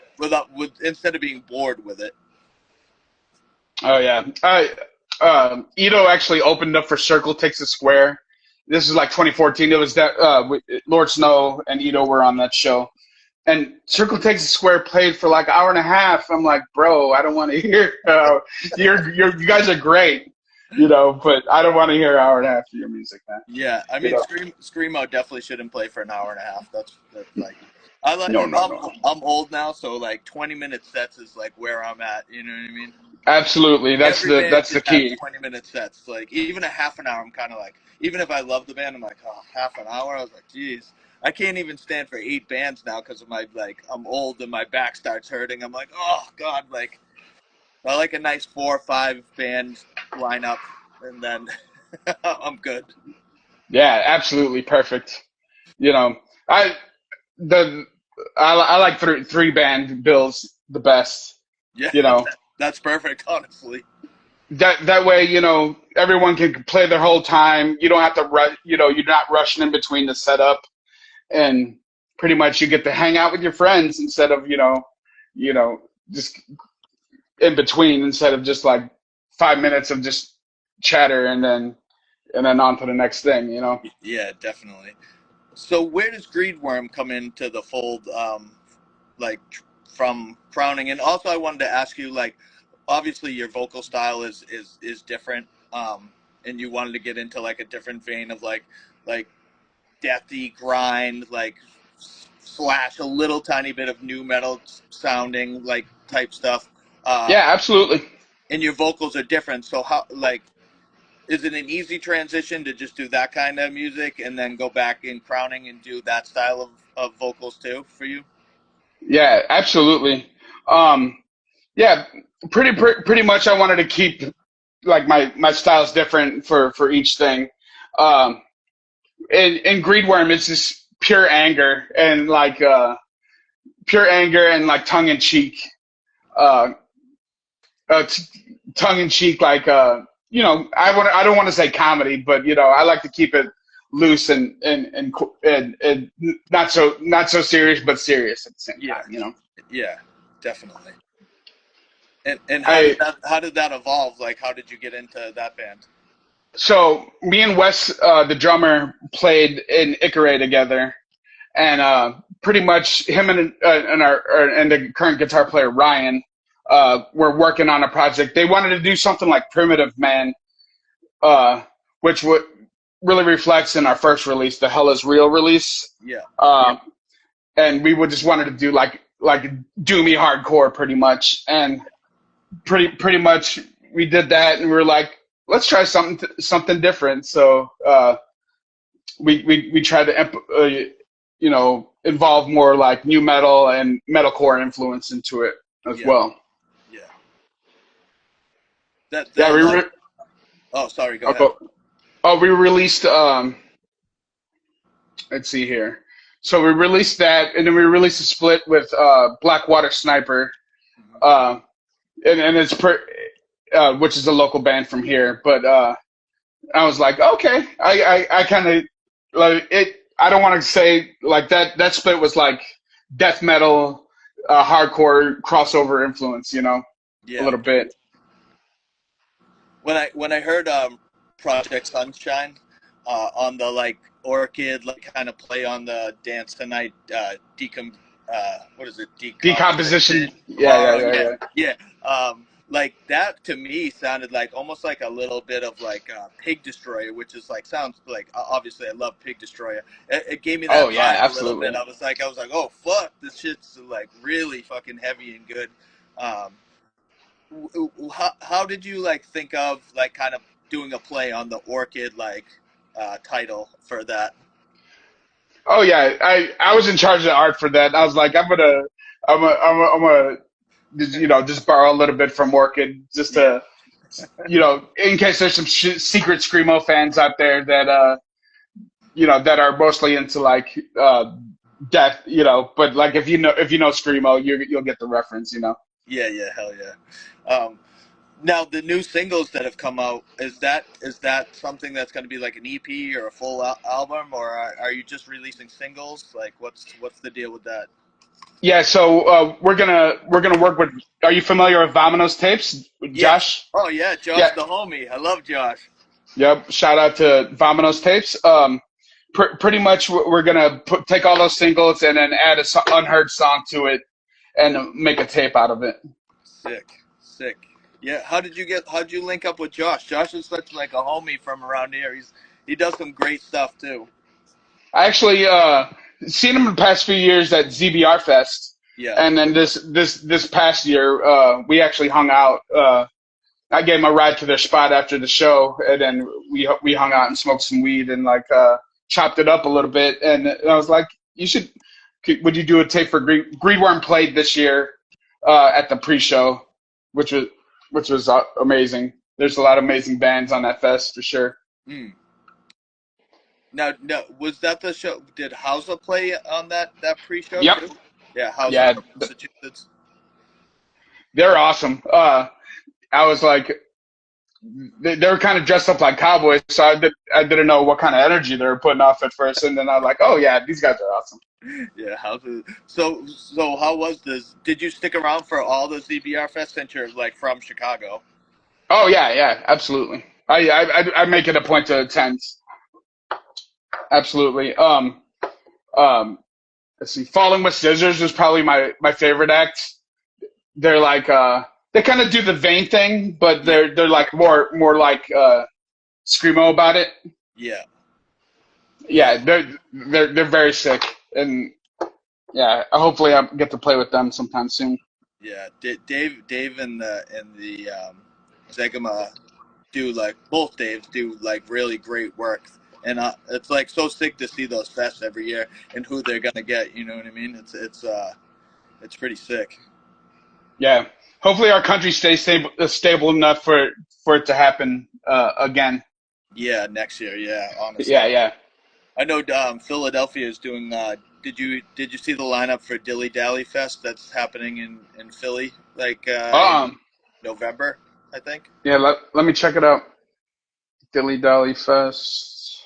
instead of being bored with it.
Oh yeah. Ito actually opened up for Circle Takes a Square. This is like 2014. It was that Lord Snow and Ito were on that show, and Circle Takes a Square played for like an hour and a half. I'm like, bro, I don't want to hear. You guys are great, but I don't want to hear an hour and a half of your music, man.
Yeah, I
You
mean,
know.
screamo definitely shouldn't play for an hour and a half. That's like, I like.
No, no,
I'm
no.
I'm old now, so like 20-minute sets is like where I'm at. You know what I mean?
Absolutely. That's
Every
the
band
that's the
should have
key.
20-minute sets. Like even a half an hour, I'm kind of like, even if I love the band, I'm like, oh, half an hour. I was like, geez, I can't even stand for 8 bands now because of my like, I'm old and my back starts hurting. I'm like, oh god, like I like a nice 4 or 5 band lineup, and then I'm good.
Yeah, absolutely perfect. You know, I the I like three band bills the best.
Yeah,
You know,
that's perfect, honestly.
that way, everyone can play their whole time. You don't have to rush. You're not rushing in between the setup, and pretty much you get to hang out with your friends instead of you know just in between, instead of just like 5 minutes of just chatter and then on to the next thing.
Yeah, definitely. So where does Greedworm come into the fold, like from Crowning? And also, I wanted to ask you, like, obviously your vocal style is different, and you wanted to get into like a different vein of like deathy grind, like slash a little tiny bit of new metal sounding like type stuff. Uh,
Yeah, absolutely.
and your vocals are different. So how like is it an easy transition to just do that kind of music and then go back in crowning and do that style of vocals too for you?
Yeah, absolutely. Um, yeah, pretty much. I wanted to keep like my styles different for each thing. Um, in Greedworm, it's just pure anger and like uh, tongue in cheek, like I don't want to say comedy, but I like to keep it loose and not so serious, but serious at the same
Yeah,
time.
yeah, definitely. And
I
how did that evolve? Like, how did you get into that band?
So me and Wes, the drummer, played in Icare together, and pretty much him and the current guitar player Ryan were working on a project. They wanted to do something like Primitive Man, uh, which would really reflects in our first release, the Hell Is Real release.
Yeah,
And we would just wanted to do like doomy hardcore pretty much, and pretty much we did that, and we were like, let's try something different. So we tried to involve more like new metal and metalcore influence into it as
yeah,
well.
yeah. That
Yeah,
that like. Oh, sorry. Go ahead.
we released. Let's see here. So we released that, and then we released a split with Blackwater Sniper,
Mhm.
uh, and which is a local band from here. But I was like, okay, I kind of like it. I don't want to say like that. That split was like death metal, hardcore crossover influence, a
Yeah.
little bit.
When I heard Project Sunshine on the like Orchid like kind of play on the Dance Tonight what is it,
Decomposition.
decomposition
Yeah, yeah,
tomorrow,
yeah,
yeah,
yeah.
yeah, like that to me sounded like almost like a little bit of like Pig Destroyer, which is like sounds like obviously I love Pig Destroyer. It gave me
Oh
that
yeah,
vibe a little bit.
absolutely.
I was like, oh fuck, this shit's like really fucking heavy and good. um how did you like think of like kind of doing a play on the Orchid like title for that?
Oh yeah, I was in charge of the art for that. I was like, I'm gonna just borrow a little bit from Orchid just
Yeah,
to in case there's some secret screamo fans out there that that are mostly into like death, but like if you know screamo, you'll get the reference.
yeah, yeah, hell yeah. Now the new singles that have come out, is that something that's going to be like an EP or a full album, or are you just releasing singles? Like what's the deal with that?
Yeah, so we're gonna work with. Are you familiar with Vamanos tapes,
Yes.
Josh?
Oh yeah,
Yeah,
Josh the homie. I love Josh.
yep. Shout out to Vamanos tapes. Pretty much we're gonna take all those singles and then add a unheard song to it and make a tape out of it.
Sick, sick. Yeah, how'd you link up with Josh? Josh is such like a homie from around here. He does some great stuff too.
I actually seen him in the past few years at ZBR Fest,
Yeah.
and then this past year we actually hung out. I gave him a ride to their spot after the show, and then we hung out and smoked some weed and like chopped it up a little bit. And I was like, "You should. Would you do a tape for Greedworm played this year at the pre-show, which was amazing. There's a lot of amazing bands on that fest for sure.
Mm. Now, no, was that the show? Did Hausa play on that pre-show
Yep.
too? Yeah, Hausa
Yeah,
from Massachusetts.
they're awesome. I was like, they were kind of dressed up like cowboys, so I didn't know what kind of energy they were putting off at first, and then I was like, oh yeah, these guys are awesome.
Yeah, Hausa. So how was this? Did you stick around for all the ZBR Fest since you're like from Chicago?
Oh yeah, yeah, absolutely. I make it a point to attend. Absolutely. Um, let's see. Falling with Scissors is probably my favorite act. They're like they kind of do the Vane thing, but
Yeah,
they're like more like screamo about it.
yeah, yeah,
Yeah, they're very sick, and yeah, hopefully I get to play with them sometime soon.
yeah. Dave and the Zegama do like both Daves do like really great work, and it's like so sick to see those fests every year and who they're gonna get. You know what I mean? It's pretty sick.
Yeah, hopefully our country stays stable enough for it to happen again.
Yeah, next year. Yeah, honestly,
Yeah, yeah.
I know Philadelphia is doing. Did you see the lineup for Dilly Dally Fest that's happening in Philly like in
Um,
November, I think?
yeah. Let me check it out. Dilly Dally Fest.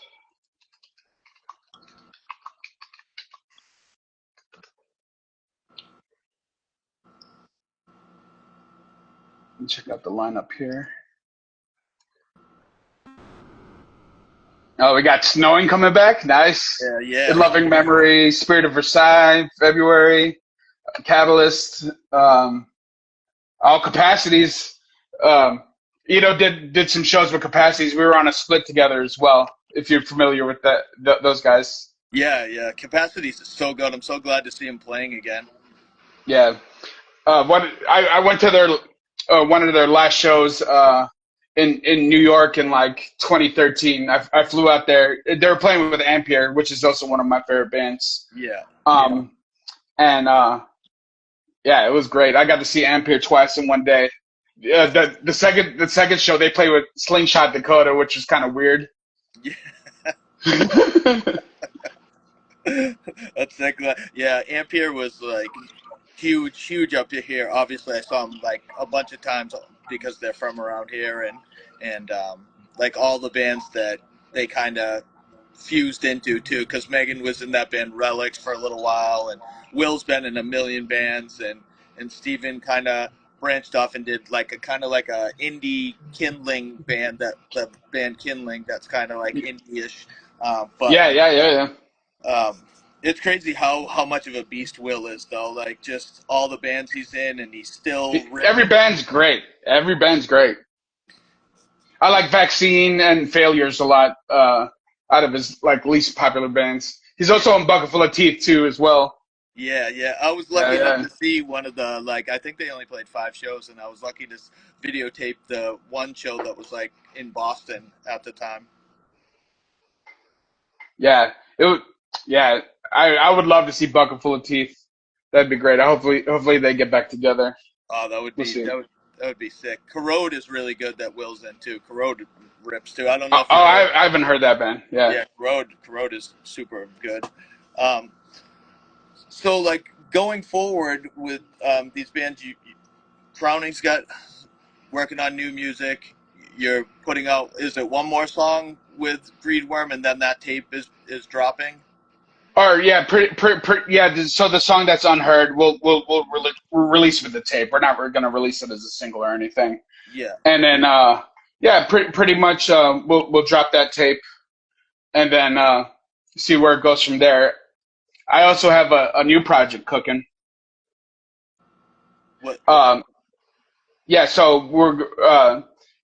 Let me check out the lineup here. Oh, we got Snowing coming back. Nice.
Yeah,
In
yeah,
Loving Memory, Spirit of Versailles, February, Catalyst, all capacities. Um, did some shows with capacities. We were on a split together as well. If you're familiar with those guys.
yeah. Capacity's so good. I'm so glad to see him playing again.
Yeah. I went to their one of their last shows in New York in like 2013. I flew out there. They were playing with Ampere, which is also one of my favorite bands.
Yeah,
And yeah, it was great. I got to see Ampere twice in one day. The second show they played with Slingshot Dakota, which was kind of weird.
yeah. That's sick. Yeah, Ampere was like huge up to here. Obviously, I saw them like a bunch of times because they're from around here, and like all the bands that they kind of fused into too. Because Megan was in that band Relics for a little while, and Will's been in a million bands, and Steven kind of branched off and did like a kind of like a indie kindling band, that the band Kindling, that's kind of like indie-ish. But
Yeah.
um, it's crazy how much of a beast Will is, though. Like, just all the bands he's in, and he's still
Every
ripping.
band's great. Every band's great. I like Vaccine and Failures a lot. Out of his like least popular bands, he's also in Bucket Full of Teeth too, as well.
Yeah. I was
Yeah,
lucky enough
yeah,
to see one of the, like, I think they only played 5 shows, and I was lucky to videotape the one show that was like in Boston at the time.
yeah. It would, yeah. I would love to see Bucket Full of Teeth. That'd be great. Hopefully they get back together.
Oh, that would
We'll
be
see.
that would be sick. Corrode is really good. That Will's in too. Corrode rips too. I don't know
Oh,
if you know.
I haven't heard that band. Yeah.
Yeah, Corrode is super good. Um, So, like, going forward with these bands, Crowning's got working on new music. You're putting out, is it one more song with Greedworm, and then that tape is dropping?
Or yeah, yeah. So the song that's unheard, we'll release with the tape. We're gonna release it as a single or anything.
Yeah,
And then yeah, pretty much we'll drop that tape and then see where it goes from there. I also have a new project cooking.
what
Yeah, so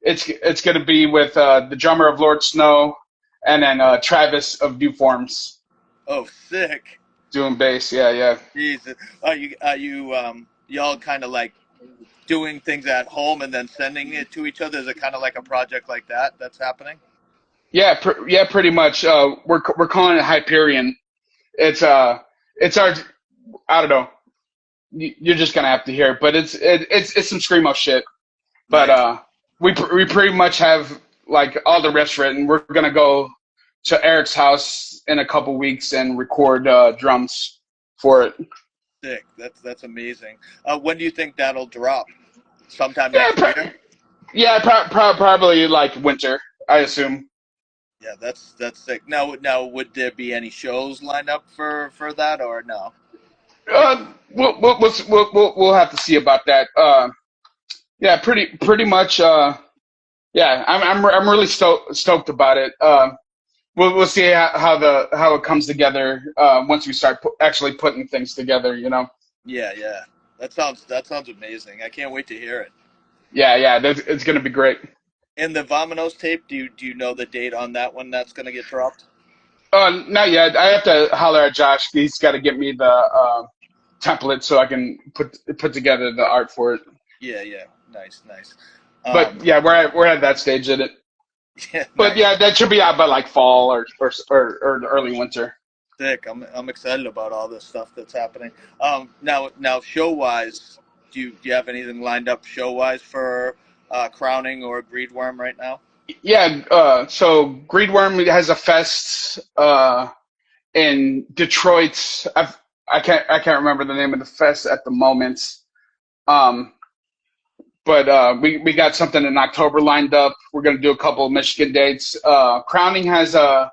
it's gonna be with the drummer of Lord Snow and then Travis of New Forms
oh, sick.
doing bass. Yeah.
Jesus. Are you y'all kind of like doing things at home and then sending it to each other? Is it kind of like a project like that that's happening?
Yeah, pretty much. We're calling it Hyperion. It's our, I don't know. You're just gonna have to hear it, but it's some screamo shit. But
Nice.
we pretty much have like all the riffs written. We're gonna go to Eric's house in a couple weeks and record drums for it.
Sick. That's amazing. When do you think that'll drop? Sometime
Yeah,
next year?
probably like winter, I assume.
Yeah, that's sick. Now, would there be any shows lined up for that, or no?
We'll have to see about that. Yeah, pretty much. Yeah, I'm really stoked about it. We'll see how it comes together once we start actually putting things together.
Yeah. That sounds amazing. I can't wait to hear it.
Yeah. It's gonna be great.
And the Vamanos tape, do you know the date on that one that's gonna get dropped?
Not yet. I have to holler at Josh. He's got to get me the template so I can put together the art for it.
Yeah. Nice.
But yeah, we're at that stage in it.
Yeah,
But
nice.
yeah, that should be out by like fall or early winter.
Sick. I'm excited about all this stuff that's happening. Now show wise, do you have anything lined up show wise for Crowning or Greedworm right now?
Yeah. So Greedworm has a fest in Detroit. I can't remember the name of the fest at the moment. Um, but we got something in October lined up. We're gonna do a couple of Michigan dates. Crowning has a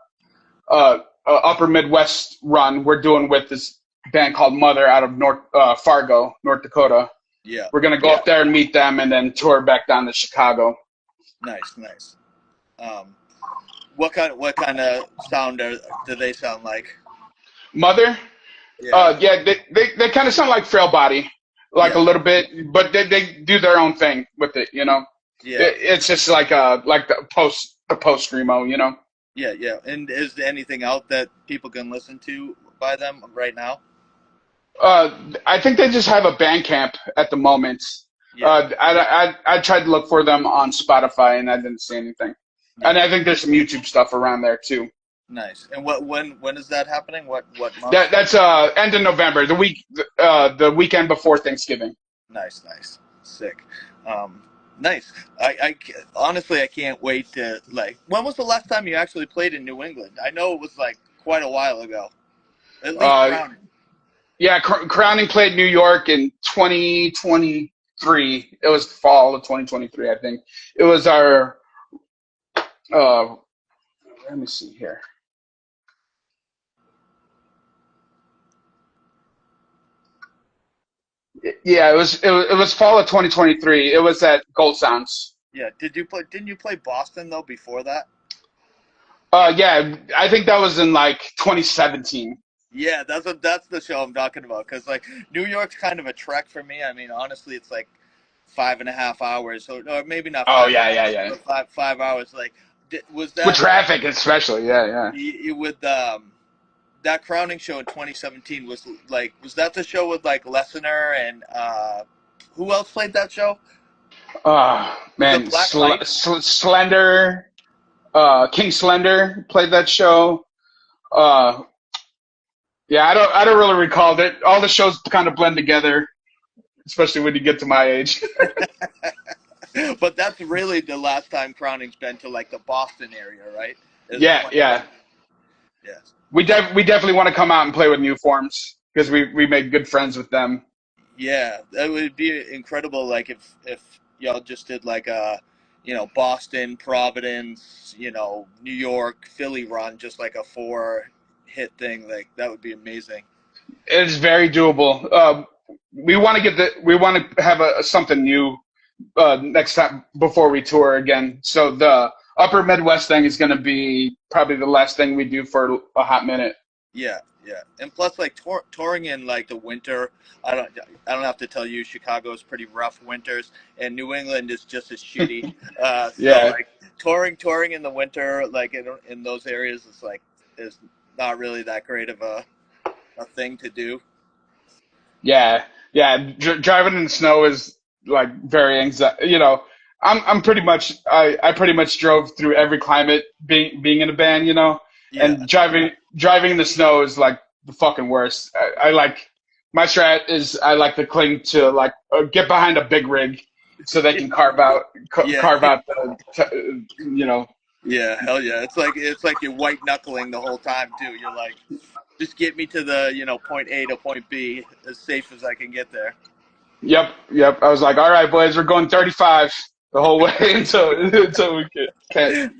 Upper Midwest run we're doing with this band called Mother out of North Fargo, North Dakota.
Yeah.
We're gonna go up there and meet them, and then tour back down to Chicago.
Nice, nice. Um, what kind of sound do they sound like?
Mother,
Yeah,
yeah, they kind of sound like Frail Body, like a
yeah,
little bit, but they do their own thing with it.
yeah,
It's just like the post screamo.
yeah, yeah. And is there anything out that people can listen to by them right now?
I think they just have a Bandcamp at the moment.
Yeah,
I tried to look for them on Spotify and I didn't see anything. And
yeah.
I think there's some YouTube stuff around there too.
Nice. And when is that happening? What month?
That's end of November, the weekend before Thanksgiving.
Nice, nice, sick. Nice. Honestly, I can't wait to like. When was the last time you actually played in New England? I know it was like quite a while ago. At least
Uh,
Crowning.
yeah, Crowning played New York in 2023. It was fall of 2023, I think. It was our uh, let me see here. Yeah, it was fall of 2023. It was at Gold Sounds.
Yeah. Did you play? Didn't you play Boston though before that?
Yeah, I think that was in like 2017.
Yeah, that's the show I'm talking about. Cause like New York's kind of a trek for me. I mean, honestly, it's like 5.5 hours. So or maybe not
Oh
five and
yeah,
a
yeah,
half,
yeah.
but 5 hours. Like, was
With
that
traffic especially, yeah, yeah.
with that crowning show in 2017 was that the show with like Lessener and who else played that show?
Oh
Was it
man,
Black Light?
Slender, King Slender played that show. Uh, yeah, I don't really recall that. All the shows kind of blend together, especially when you get to my age.
But that's really the last time crowning's been to like the Boston area, right? Is
Yeah, yeah.
2017. Yes.
We definitely want to come out and play with New Forms because we made good friends with them.
Yeah, that would be incredible. Like if y'all just did like a, Boston, Providence, New York, Philly run, just like a four hit thing. Like that would be amazing.
It's very doable. We want to have something new next time before we tour again. So the Upper Midwest thing is going to be probably the last thing we do for a hot minute.
Yeah, yeah, and plus like touring in like the winter. I don't I don't have to tell you, Chicago's pretty rough winters, and New England is just as shitty. So
Yeah,
like touring in the winter, like in those areas, is not really that great of a thing to do.
yeah, yeah. Driving in the snow is like very anxiety. I'm pretty much I pretty much drove through every climate being in a band.
Yeah,
And driving in the snow is like the fucking worst. I like my strat is I like to cling to like get behind a big rig so they can
yeah,
carve out the.
yeah. Hell yeah! It's like you're white knuckling the whole time too. You're like, just get me to the point A to point B as safe as I can get there.
Yep. I was like, all right, boys, we're going 35 the whole way until we can't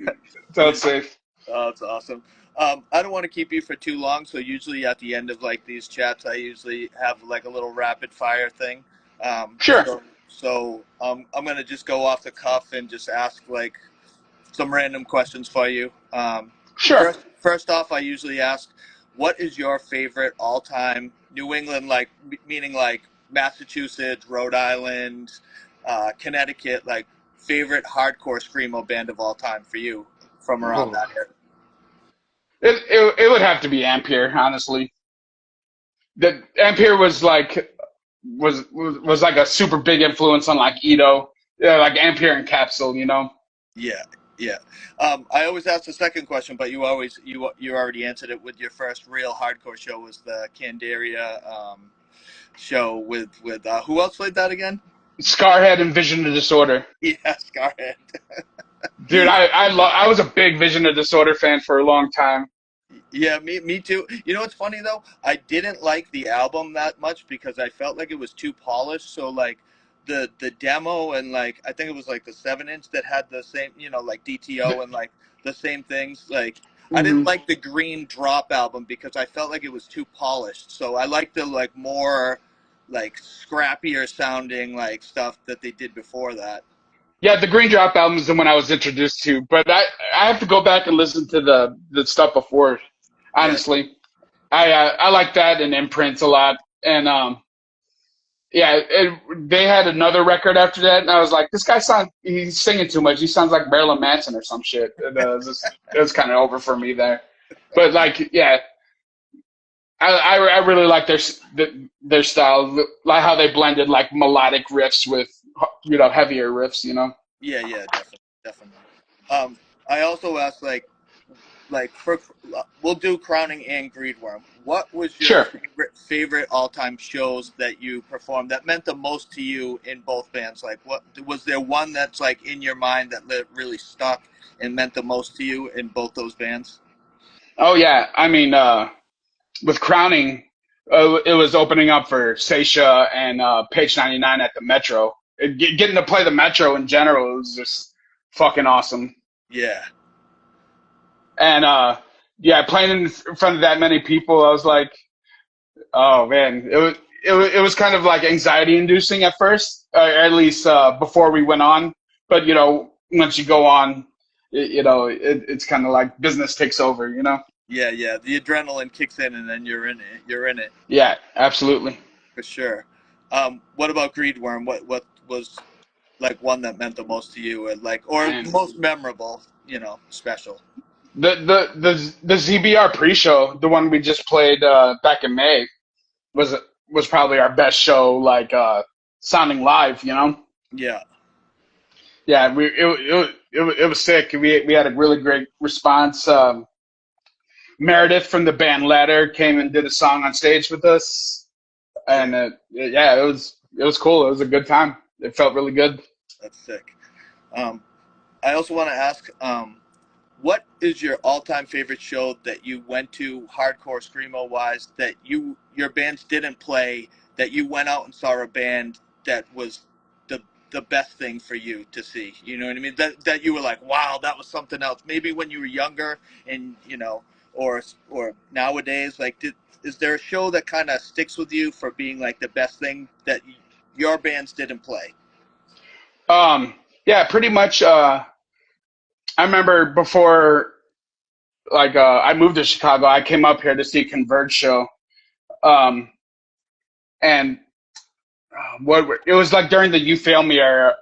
until it's safe.
Oh, that's awesome. I don't want to keep you for too long, so usually at the end of like these chats, I usually have like a little rapid fire thing. Um,
Sure,
so I'm gonna just go off the cuff and just ask like some random questions for you.
sure.
First off, I usually ask, what is your favorite all-time New England, like meaning like Massachusetts, Rhode Island, Connecticut, like favorite hardcore screamo band of all time for you from around
Oh.
that area?
It would have to be Ampere, honestly. The Ampere was like a super big influence on like Ito, yeah, like Ampere and Capsule.
Yeah, yeah. I always ask the second question, but you already answered it with your first real hardcore show was the Candaria show with who else played that again?
Scarhead and Vision of Disorder.
Yeah, Scarhead.
Dude, I was a big Vision of Disorder fan for a long time.
Yeah, me too. You know what's funny though? I didn't like the album that much because I felt like it was too polished. So like the demo and like I think it was like the 7 inch that had the same, like DTO and like the same things. Like I didn't
Mhm.
like the Green Drop album because I felt like it was too polished. So I like the like more like scrappier sounding like stuff that they did before that.
Yeah, the Green Drop album is the one I was introduced to, but I have to go back and listen to the stuff before.
Yeah,
Honestly, I like that and Imprint a lot, and yeah, they had another record after that, and I was like, this guy sounds he's singing too much. He sounds like Marilyn Manson or some shit. It was kind of over for me there, but like yeah, I really like their style, like how they blended like melodic riffs with heavier riffs.
yeah, yeah, definitely, definitely. Um, I also asked like for we'll do Crowning and Greedworm. What was your
Sure.
favorite all time shows that you performed that meant the most to you in both bands? Like, what was there one that's like in your mind that really stuck and meant the most to you in both those bands?
Oh yeah, I mean, with Crowning, it was opening up for Seisha and Page 99 at the Metro. Getting to play the Metro in general was just fucking awesome.
Yeah,
And yeah, playing in front of that many people, I was like, oh man, it was kind of like anxiety inducing at first, at least before we went on. But once you go on, it's kind of like business takes over.
yeah, yeah. The adrenaline kicks in, and then you're in it. You're in it
Yeah, absolutely.
for sure. What about Greedworm? What was like one that meant the most to you, and like or
And
most memorable? Special.
the ZBR pre-show, the one we just played back in May, was was probably our best show, like sounding live.
Yeah,
Yeah, it was sick. We had a really great response. Meredith from the band Ladder came and did a song on stage with us,
yeah.
and yeah, it was cool. It was a good time. It felt really good.
That's sick. Um, I also want to ask, what is your all-time favorite show that you went to, hardcore screamo wise, that your bands didn't play, that you went out and saw a band that was the the best thing for you to see? You know what I mean? That you were like, wow, that was something else. Maybe when you were younger, and or nowadays, like, is there a show that kind of sticks with you for being like the best thing that your bands didn't play?
Yeah, pretty much. I remember before, like, I moved to Chicago. I came up here to see Converge show, um, and what it was like during the "You Fail Me" era,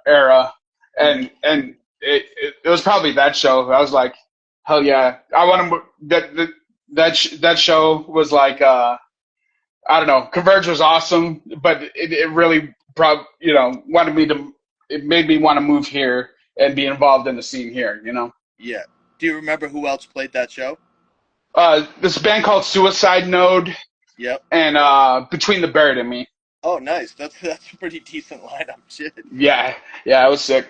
Mm-hmm.
and it was probably that show. I was like, hell yeah, I want to. That show was like, I don't know, Converge was awesome, but it really wanted me to. It made me want to move here and be involved in the scene here.
Yeah. Do you remember who else played that show?
This band called Suicide Node
Yep.
and Between the Buried and Me.
Oh, nice. That's a pretty decent lineup. Shit.
Yeah, yeah, I was sick.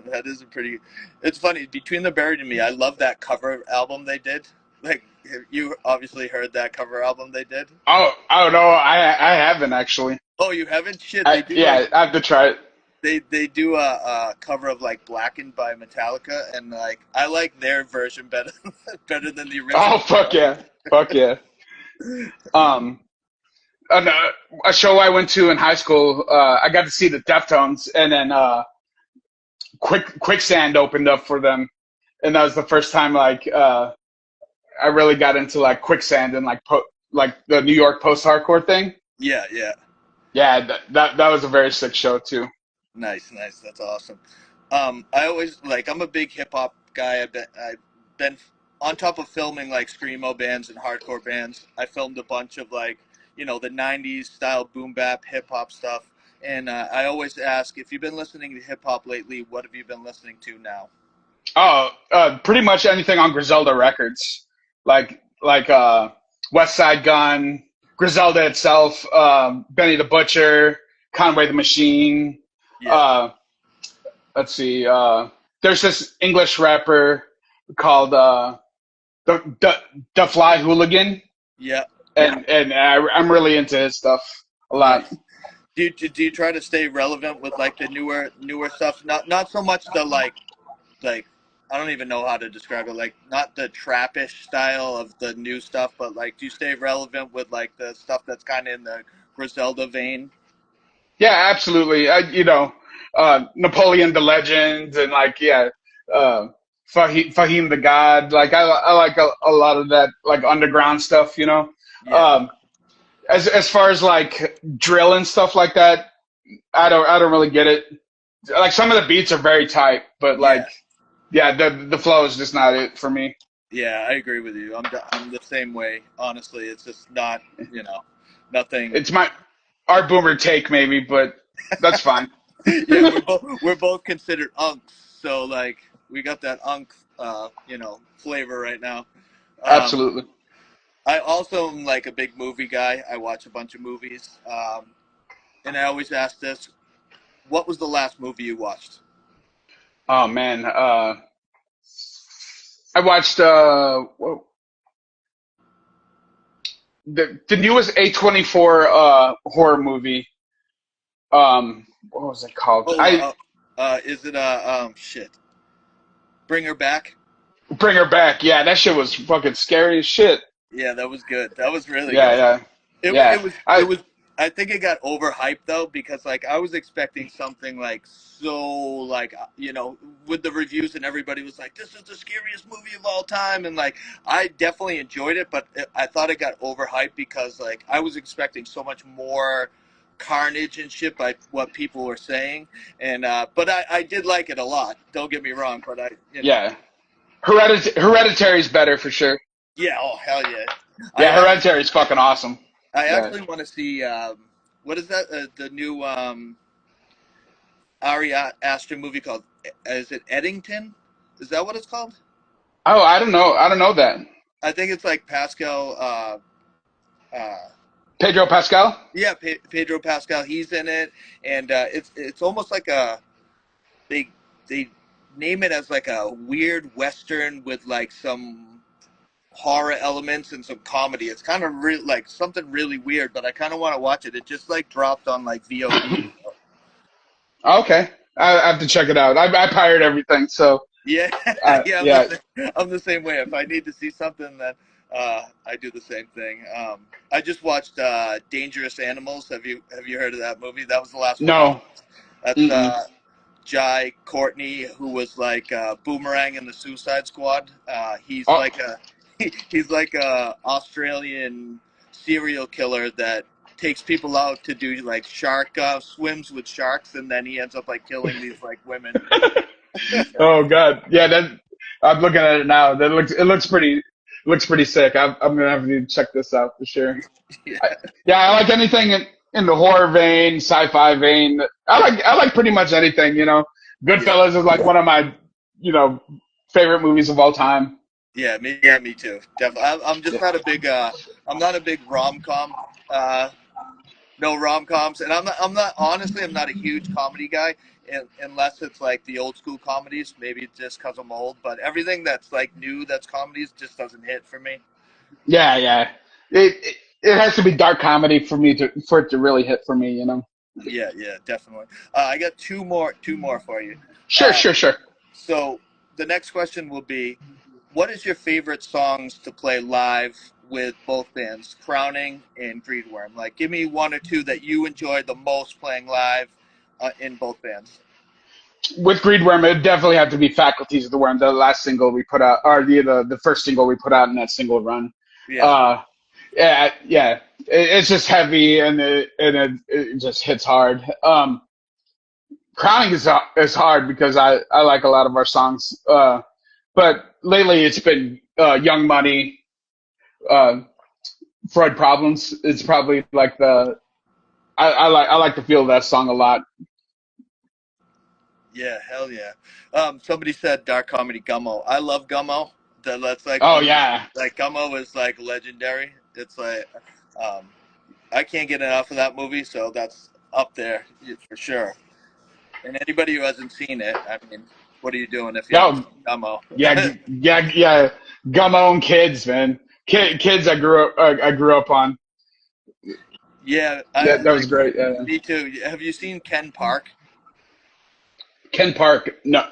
That is a pretty. It's funny. Between the Buried and Me, I love that cover album they did. Like you obviously heard that cover album they did.
Oh, I don't know. I haven't actually.
Oh, you haven't? Shit. They do like
Yeah, I have to try it.
they do a cover of like Blackened by Metallica, and like I like their version better better than the
Oh,
original.
fuck yeah, fuck yeah. Um, and, a show I went to in high school, I got to see the Deftones, and then Quicksand opened up for them, and that was the first time like I really got into like Quicksand and like like the New York post-hardcore thing.
Yeah, yeah.
Yeah, that was a very sick show too.
Nice, nice. That's awesome. I always like. I'm a big hip hop guy. I've been on top of filming like screamo bands and hardcore bands. I filmed a bunch of like the '90s style boom bap hip hop stuff. And I always ask if you've been listening to hip hop lately. What have you been listening to now?
Oh, pretty much anything on Griselda Records, like West Side Gun, Griselda itself, Benny the Butcher, Conway the Machine.
Yeah,
Uh, let's see. There's this English rapper called the Fly Hooligan,
yeah.
and I'm really into his stuff a lot.
Nice. Do you try to stay relevant with like the newer stuff? Not so much the like I don't even know how to describe it. Like not the trappish style of the new stuff, but like do you stay relevant with like the stuff that's kind of in the Griselda vein?
Yeah, absolutely. Napoleon the Legend and like uh, Fahim the God. Like I like a lot of that like underground stuff.
Yeah,
Um, as far as like drill and stuff like that, I don't really get it. Like some of the beats are very tight, but
yeah,
like yeah, the flow is just not it for me.
yeah. I agree with you. I'm the same way. Honestly, it's just not nothing.
It's our boomer take maybe, but that's fine.
Yeah, we're both considered unks, so like we got that unk flavor right now. Um,
Absolutely.
I also am like a big movie guy. I watch a bunch of movies, and I always ask this: what was the last movie you watched?
Oh man, I watched the newest A24 horror movie. What was it called?
Oh, is it shit? Bring Her Back.
Bring Her Back. Yeah, that shit was fucking scary as shit.
Yeah, that was good. That was really
Yeah,
good.
yeah,
It
yeah.
it was it
I
was. I think it got overhyped though because like I was expecting something like so like with the reviews and everybody was like this is the scariest movie of all time and like I definitely enjoyed it but I thought it got overhyped because like I was expecting so much more carnage and shit by what people were saying and but I did like it a lot. Don't get me wrong, but
yeah. Hereditary is better for sure.
yeah, oh hell yeah. I
Yeah,
actually
Hereditary is fucking awesome.
I
Yeah.
actually want to see what is that the new Ari Aster movie called? Is it Eddington? Is that what it's called?
Oh, I don't know. I don't know that.
I think it's like Pascal. Uh,
Pedro Pascal.
yeah, Pedro Pascal. He's in it, and it's almost like they they name it as like a weird western with like some horror elements and some comedy. It's kind of like something really weird, but I kind of want to watch it. It just like dropped on like VOD.
Okay, I have to check it out. I pirate everything, so
Yeah, yeah,
yeah.
I'm the same way. If I need to see something, then I do the same thing. I just watched Dangerous Animals. Have you heard of that movie? That was the last one I
No.
watched. That's
Mm-mm.
Jai Courtney, who was like Boomerang in the Suicide Squad. He's
Oh,
like he's like a Australian serial killer that takes people out to do like shark swims with sharks, and then he ends up like killing these like women.
oh God. Yeah, that I'm looking at it now. It looks pretty sick. I'm gonna have to check this out for sure.
Yeah,
I, yeah, I like anything in the horror vein, sci-fi vein. I like pretty much anything.
yeah.
Goodfellas is like one of my you know favorite movies of all time.
Yeah, me too. Definitely. I'm just
Yeah.
not a big. I'm not a big rom com. No rom coms, and I'm not. Honestly, I'm not a huge comedy guy, unless it's like the old school comedies. Maybe it's just because I'm old, but everything that's like new, that's comedies, just doesn't hit for me.
Yeah, yeah. It has to be dark comedy for it to really hit for me.
Yeah, yeah, definitely. I got two more for you.
Sure,
Uh,
sure, sure.
so the next question will be, what is your favorite songs to play live with both bands, Crowning and Greedworm? Like, give me one or two that you enjoy the most playing live in both bands.
With Greedworm, it definitely had to be Faculties of the Worm, the last single we put out, or the first single we put out in that single run.
Yeah,
Uh, yeah, yeah. It's just heavy and it just hits hard. Crowning is hard because I like a lot of our songs. But lately it's been Young Money, uh, Freud Problems. It's probably like I like to feel that song a lot.
yeah, hell yeah. Somebody said dark comedy Gummo. I love Gummo. That's like
Oh
one of my,
yeah,
like Gummo is like legendary. It's like um, I can't get enough of that movie, so that's up there for sure. And anybody who hasn't seen it, I mean, what are you doing if you haven't
yo,
seen Gummo?
yeah, yeah, yeah. Got my own kids, man. Kids I grew up on.
Yeah, I
That
like
was great. Yeah.
me too. Have you seen Ken Park?
Ken Park. No,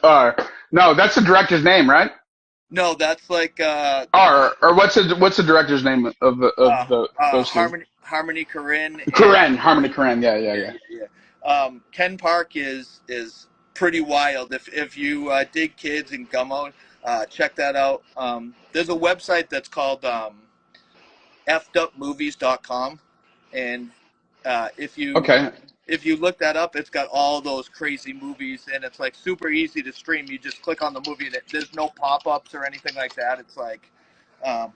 no, that's the director's name, right?
No, that's like
Or what's the director's name of those two?
Harmony Korine and
Harmony Korine. Yeah, yeah,
yeah,
yeah.
yeah, yeah. Ken Park is pretty wild. If you dig kids and Gummo, check that out. There's a website that's called fedupmovies.com, and if you
Okay.
if you look that up, it's got all those crazy movies, and it's like super easy to stream. You just click on the movie, and there's no pop-ups or anything like that. It's like,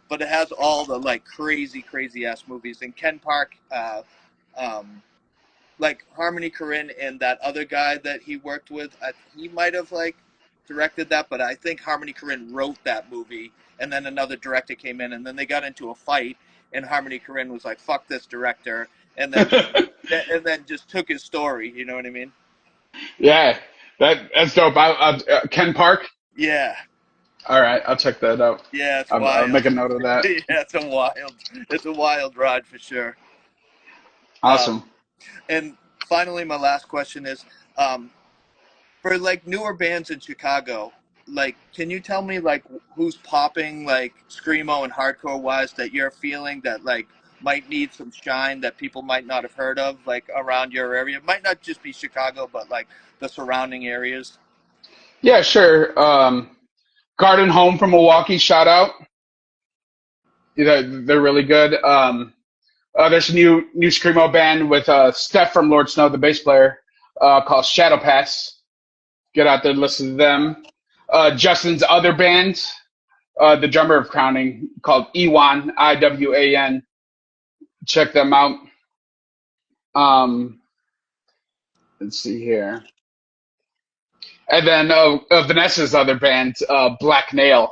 but it has all the like crazy ass movies. And Ken Park, um, like Harmony Korine and that other guy that he worked with, he might have like directed that, but I think Harmony Korine wrote that movie, and then another director came in, and then they got into a fight, and Harmony Korine was like, "Fuck this director," and then just took his story. You know what I mean?
Yeah, that's dope. Ken Park.
Yeah,
All right, I'll check that out.
yeah, it's
I'll
wild.
make a note of that.
Yeah, it's a wild ride for sure. Um,
Awesome.
and finally, my last question is, um, for like newer bands in Chicago, like can you tell me like who's popping like screamo and hardcore wise that you're feeling that like might need some shine that people might not have heard of like around your area? It might not just be Chicago, but like the surrounding areas.
Yeah, sure. Garden Home from Milwaukee. Shout out. Yeah, they're really good. There's a new screamo band with Steph from Lord Snow, the bass player, called Shadow Pass. Get out there and listen to them. Justin's other band, the drummer of Crowning, called Iwan, Iwan. Check them out. Um, let's see here. And then Vanessa's other band, Black Nail.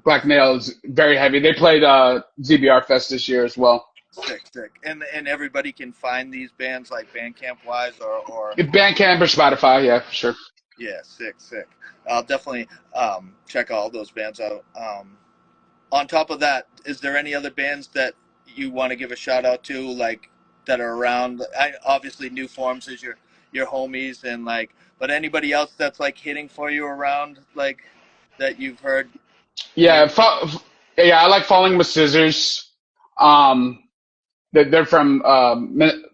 Black Nail is very heavy. They played ZBR Fest this year as well.
Sick. And everybody can find these bands like Bandcamp wise or
Bandcamp or Spotify, yeah, for sure.
yeah, sick. I'll definitely check all those bands out. On top of that, is there any other bands that you want to give a shout out to, like that are around? Obviously, New Forms is your homies, and like, but anybody else that's like hitting for you around, like that you've heard?
Yeah, yeah, I like Falling with Scissors. Um, they're from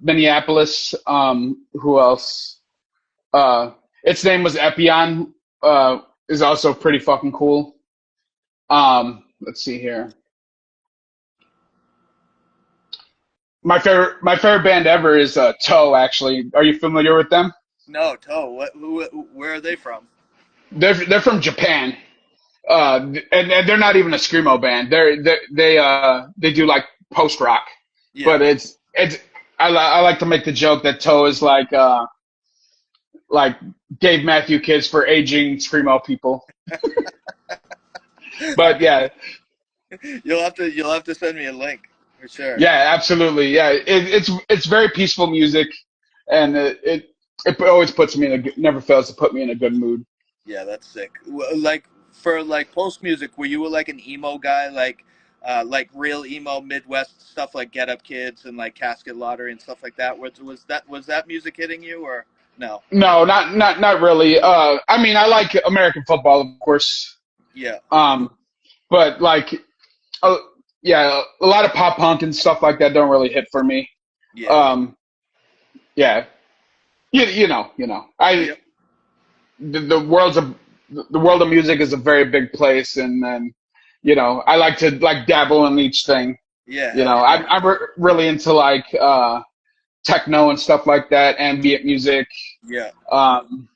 Minneapolis. Who else? Its name was Epion. Is also pretty fucking cool. Let's see here. My favorite band ever is Toe. Actually, are you familiar with them?
No, Toe. Where are they from?
They're from Japan. And they're not even a screamo band. They do like post rock,
Yeah,
but it's I like to make the joke that Toe is like Dave Matthew Kids for aging screamo people. But yeah,
you'll have to send me a link for sure.
yeah, absolutely, yeah. It's very peaceful music, and it always puts me in never fails to put me in a good mood.
Yeah, that's sick. Like for like post music, were you like an emo guy, like real emo Midwest stuff like Get Up Kids and like Casket Lottery and stuff like that? Was that music hitting you or no?
No, not really. I mean, I like American football, of course.
Yeah,
Um, but like, uh, yeah, a lot of pop punk and stuff like that don't really hit for me.
yeah,
Um, yeah, you know,
yep,
the world of music is a very big place, and then, I like to like dabble in each thing.
yeah,
You
hell
know,
yeah,
I'm really into like techno and stuff like that, ambient music.
yeah.
Um,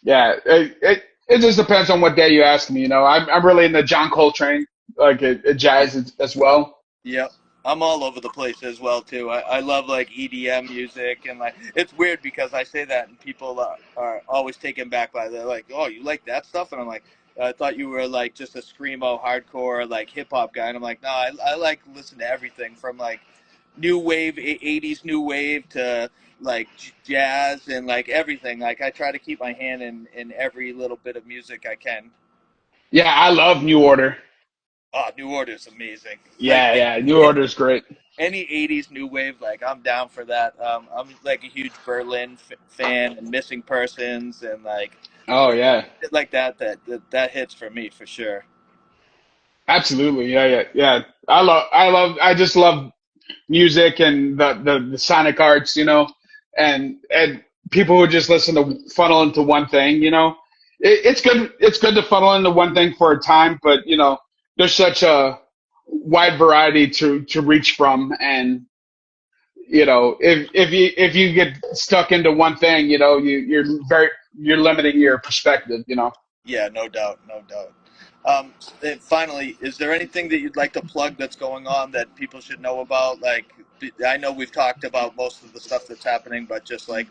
yeah, it just depends on what day you ask me. I'm really into John Coltrane, like jazz as well.
Yep. I'm all over the place as well too. I love like EDM music and like it's weird because I say that and people are always taken back by they're like, oh, you like that stuff, and I'm like, I thought you were like just a screamo hardcore like hip hop guy, and I'm like, no, I like listen to everything from like new wave '80s new wave to like jazz and like everything. Like I try to keep my hand in every little bit of music I can.
Yeah, I love New Order.
Oh, New Order is amazing. Like
Yeah, yeah, New Order is great.
any '80s new wave, like I'm down for that. I'm like a huge Berlin fan and Missing Persons and like
Oh yeah,
shit like that. That hits for me for sure.
absolutely. Yeah, yeah, yeah. I just love music and the sonic arts, and people who just listen to funnel into one thing, it's good. It's good to funnel into one thing for a time, but there's such a wide variety to reach from, and if you get stuck into one thing, you're limiting your perspective.
Yeah, no doubt, no doubt. And finally, is there anything that you'd like to plug that's going on that people should know about? Like, I know we've talked about most of the stuff that's happening, but just like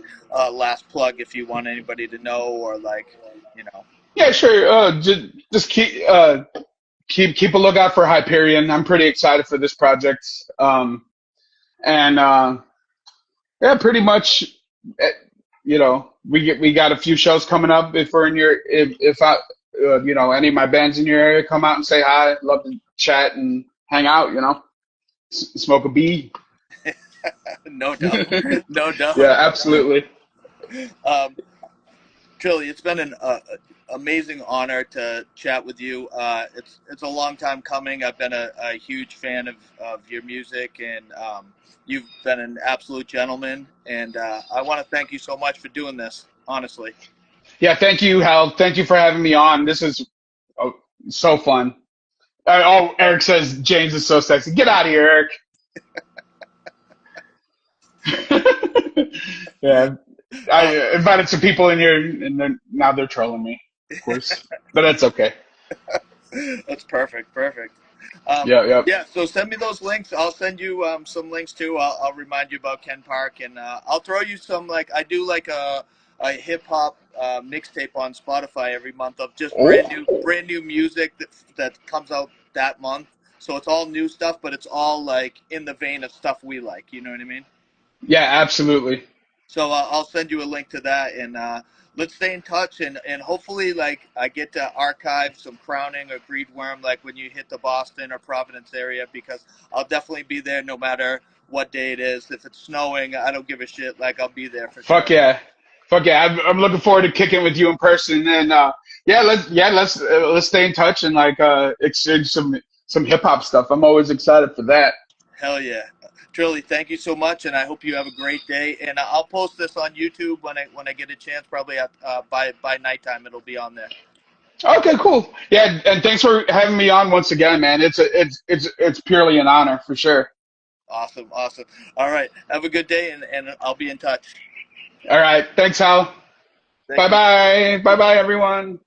last plug, if you want anybody to know, or like, you know,
Yeah, sure. Just keep a lookout for Hyperion. I'm pretty excited for this project. And yeah, pretty much. eh, we got a few shows coming up. If I any of my bands in your area come out and say hi, I'd love to chat and hang out. Smoke a bee.
no doubt, no
Yeah,
doubt.
absolutely.
Um, Trilly, it's been an amazing honor to chat with you. It's a long time coming. I've been a huge fan of your music, and you've been an absolute gentleman. And I want to thank you so much for doing this. Honestly,
Yeah, thank you, Hal. Thank you for having me on. This is oh, so fun. Eric says James is so sexy. Get out of here, Eric. Yeah,
uh,
I invited some people in here, and now they're trolling me, of course. But that's okay.
that's perfect. Perfect. Um,
Yeah, yeah.
yeah, so send me those links. I'll send you some links too. I'll remind you about Ken Park, and I'll throw you some like I do like a hip hop mixtape on Spotify every month of just
Oh,
brand new music that comes out that month. So it's all new stuff, but it's all like in the vein of stuff we like. You know what I mean?
yeah, absolutely.
So I'll send you a link to that, and let's stay in touch, and hopefully, like I get to archive some Crowning or Greed Worm, like when you hit the Boston or Providence area, because I'll definitely be there no matter what day it is. If it's snowing, I don't give a shit. Like I'll be there for
Fuck
sure.
yeah, fuck yeah. I'm looking forward to kicking with you in person, and let's stay in touch and like exchange some hip hop stuff. I'm always excited for that.
Hell yeah, Trilly, thank you so much, and I hope you have a great day. And I'll post this on YouTube when I get a chance, probably at by nighttime. It'll be on there.
Okay, cool. Yeah, and thanks for having me on once again, man. It's purely an honor for sure.
Awesome, awesome. All right, have a good day, and I'll be in touch.
All right, thanks, Hal.
Thank
Bye
you.
bye. Bye bye, everyone.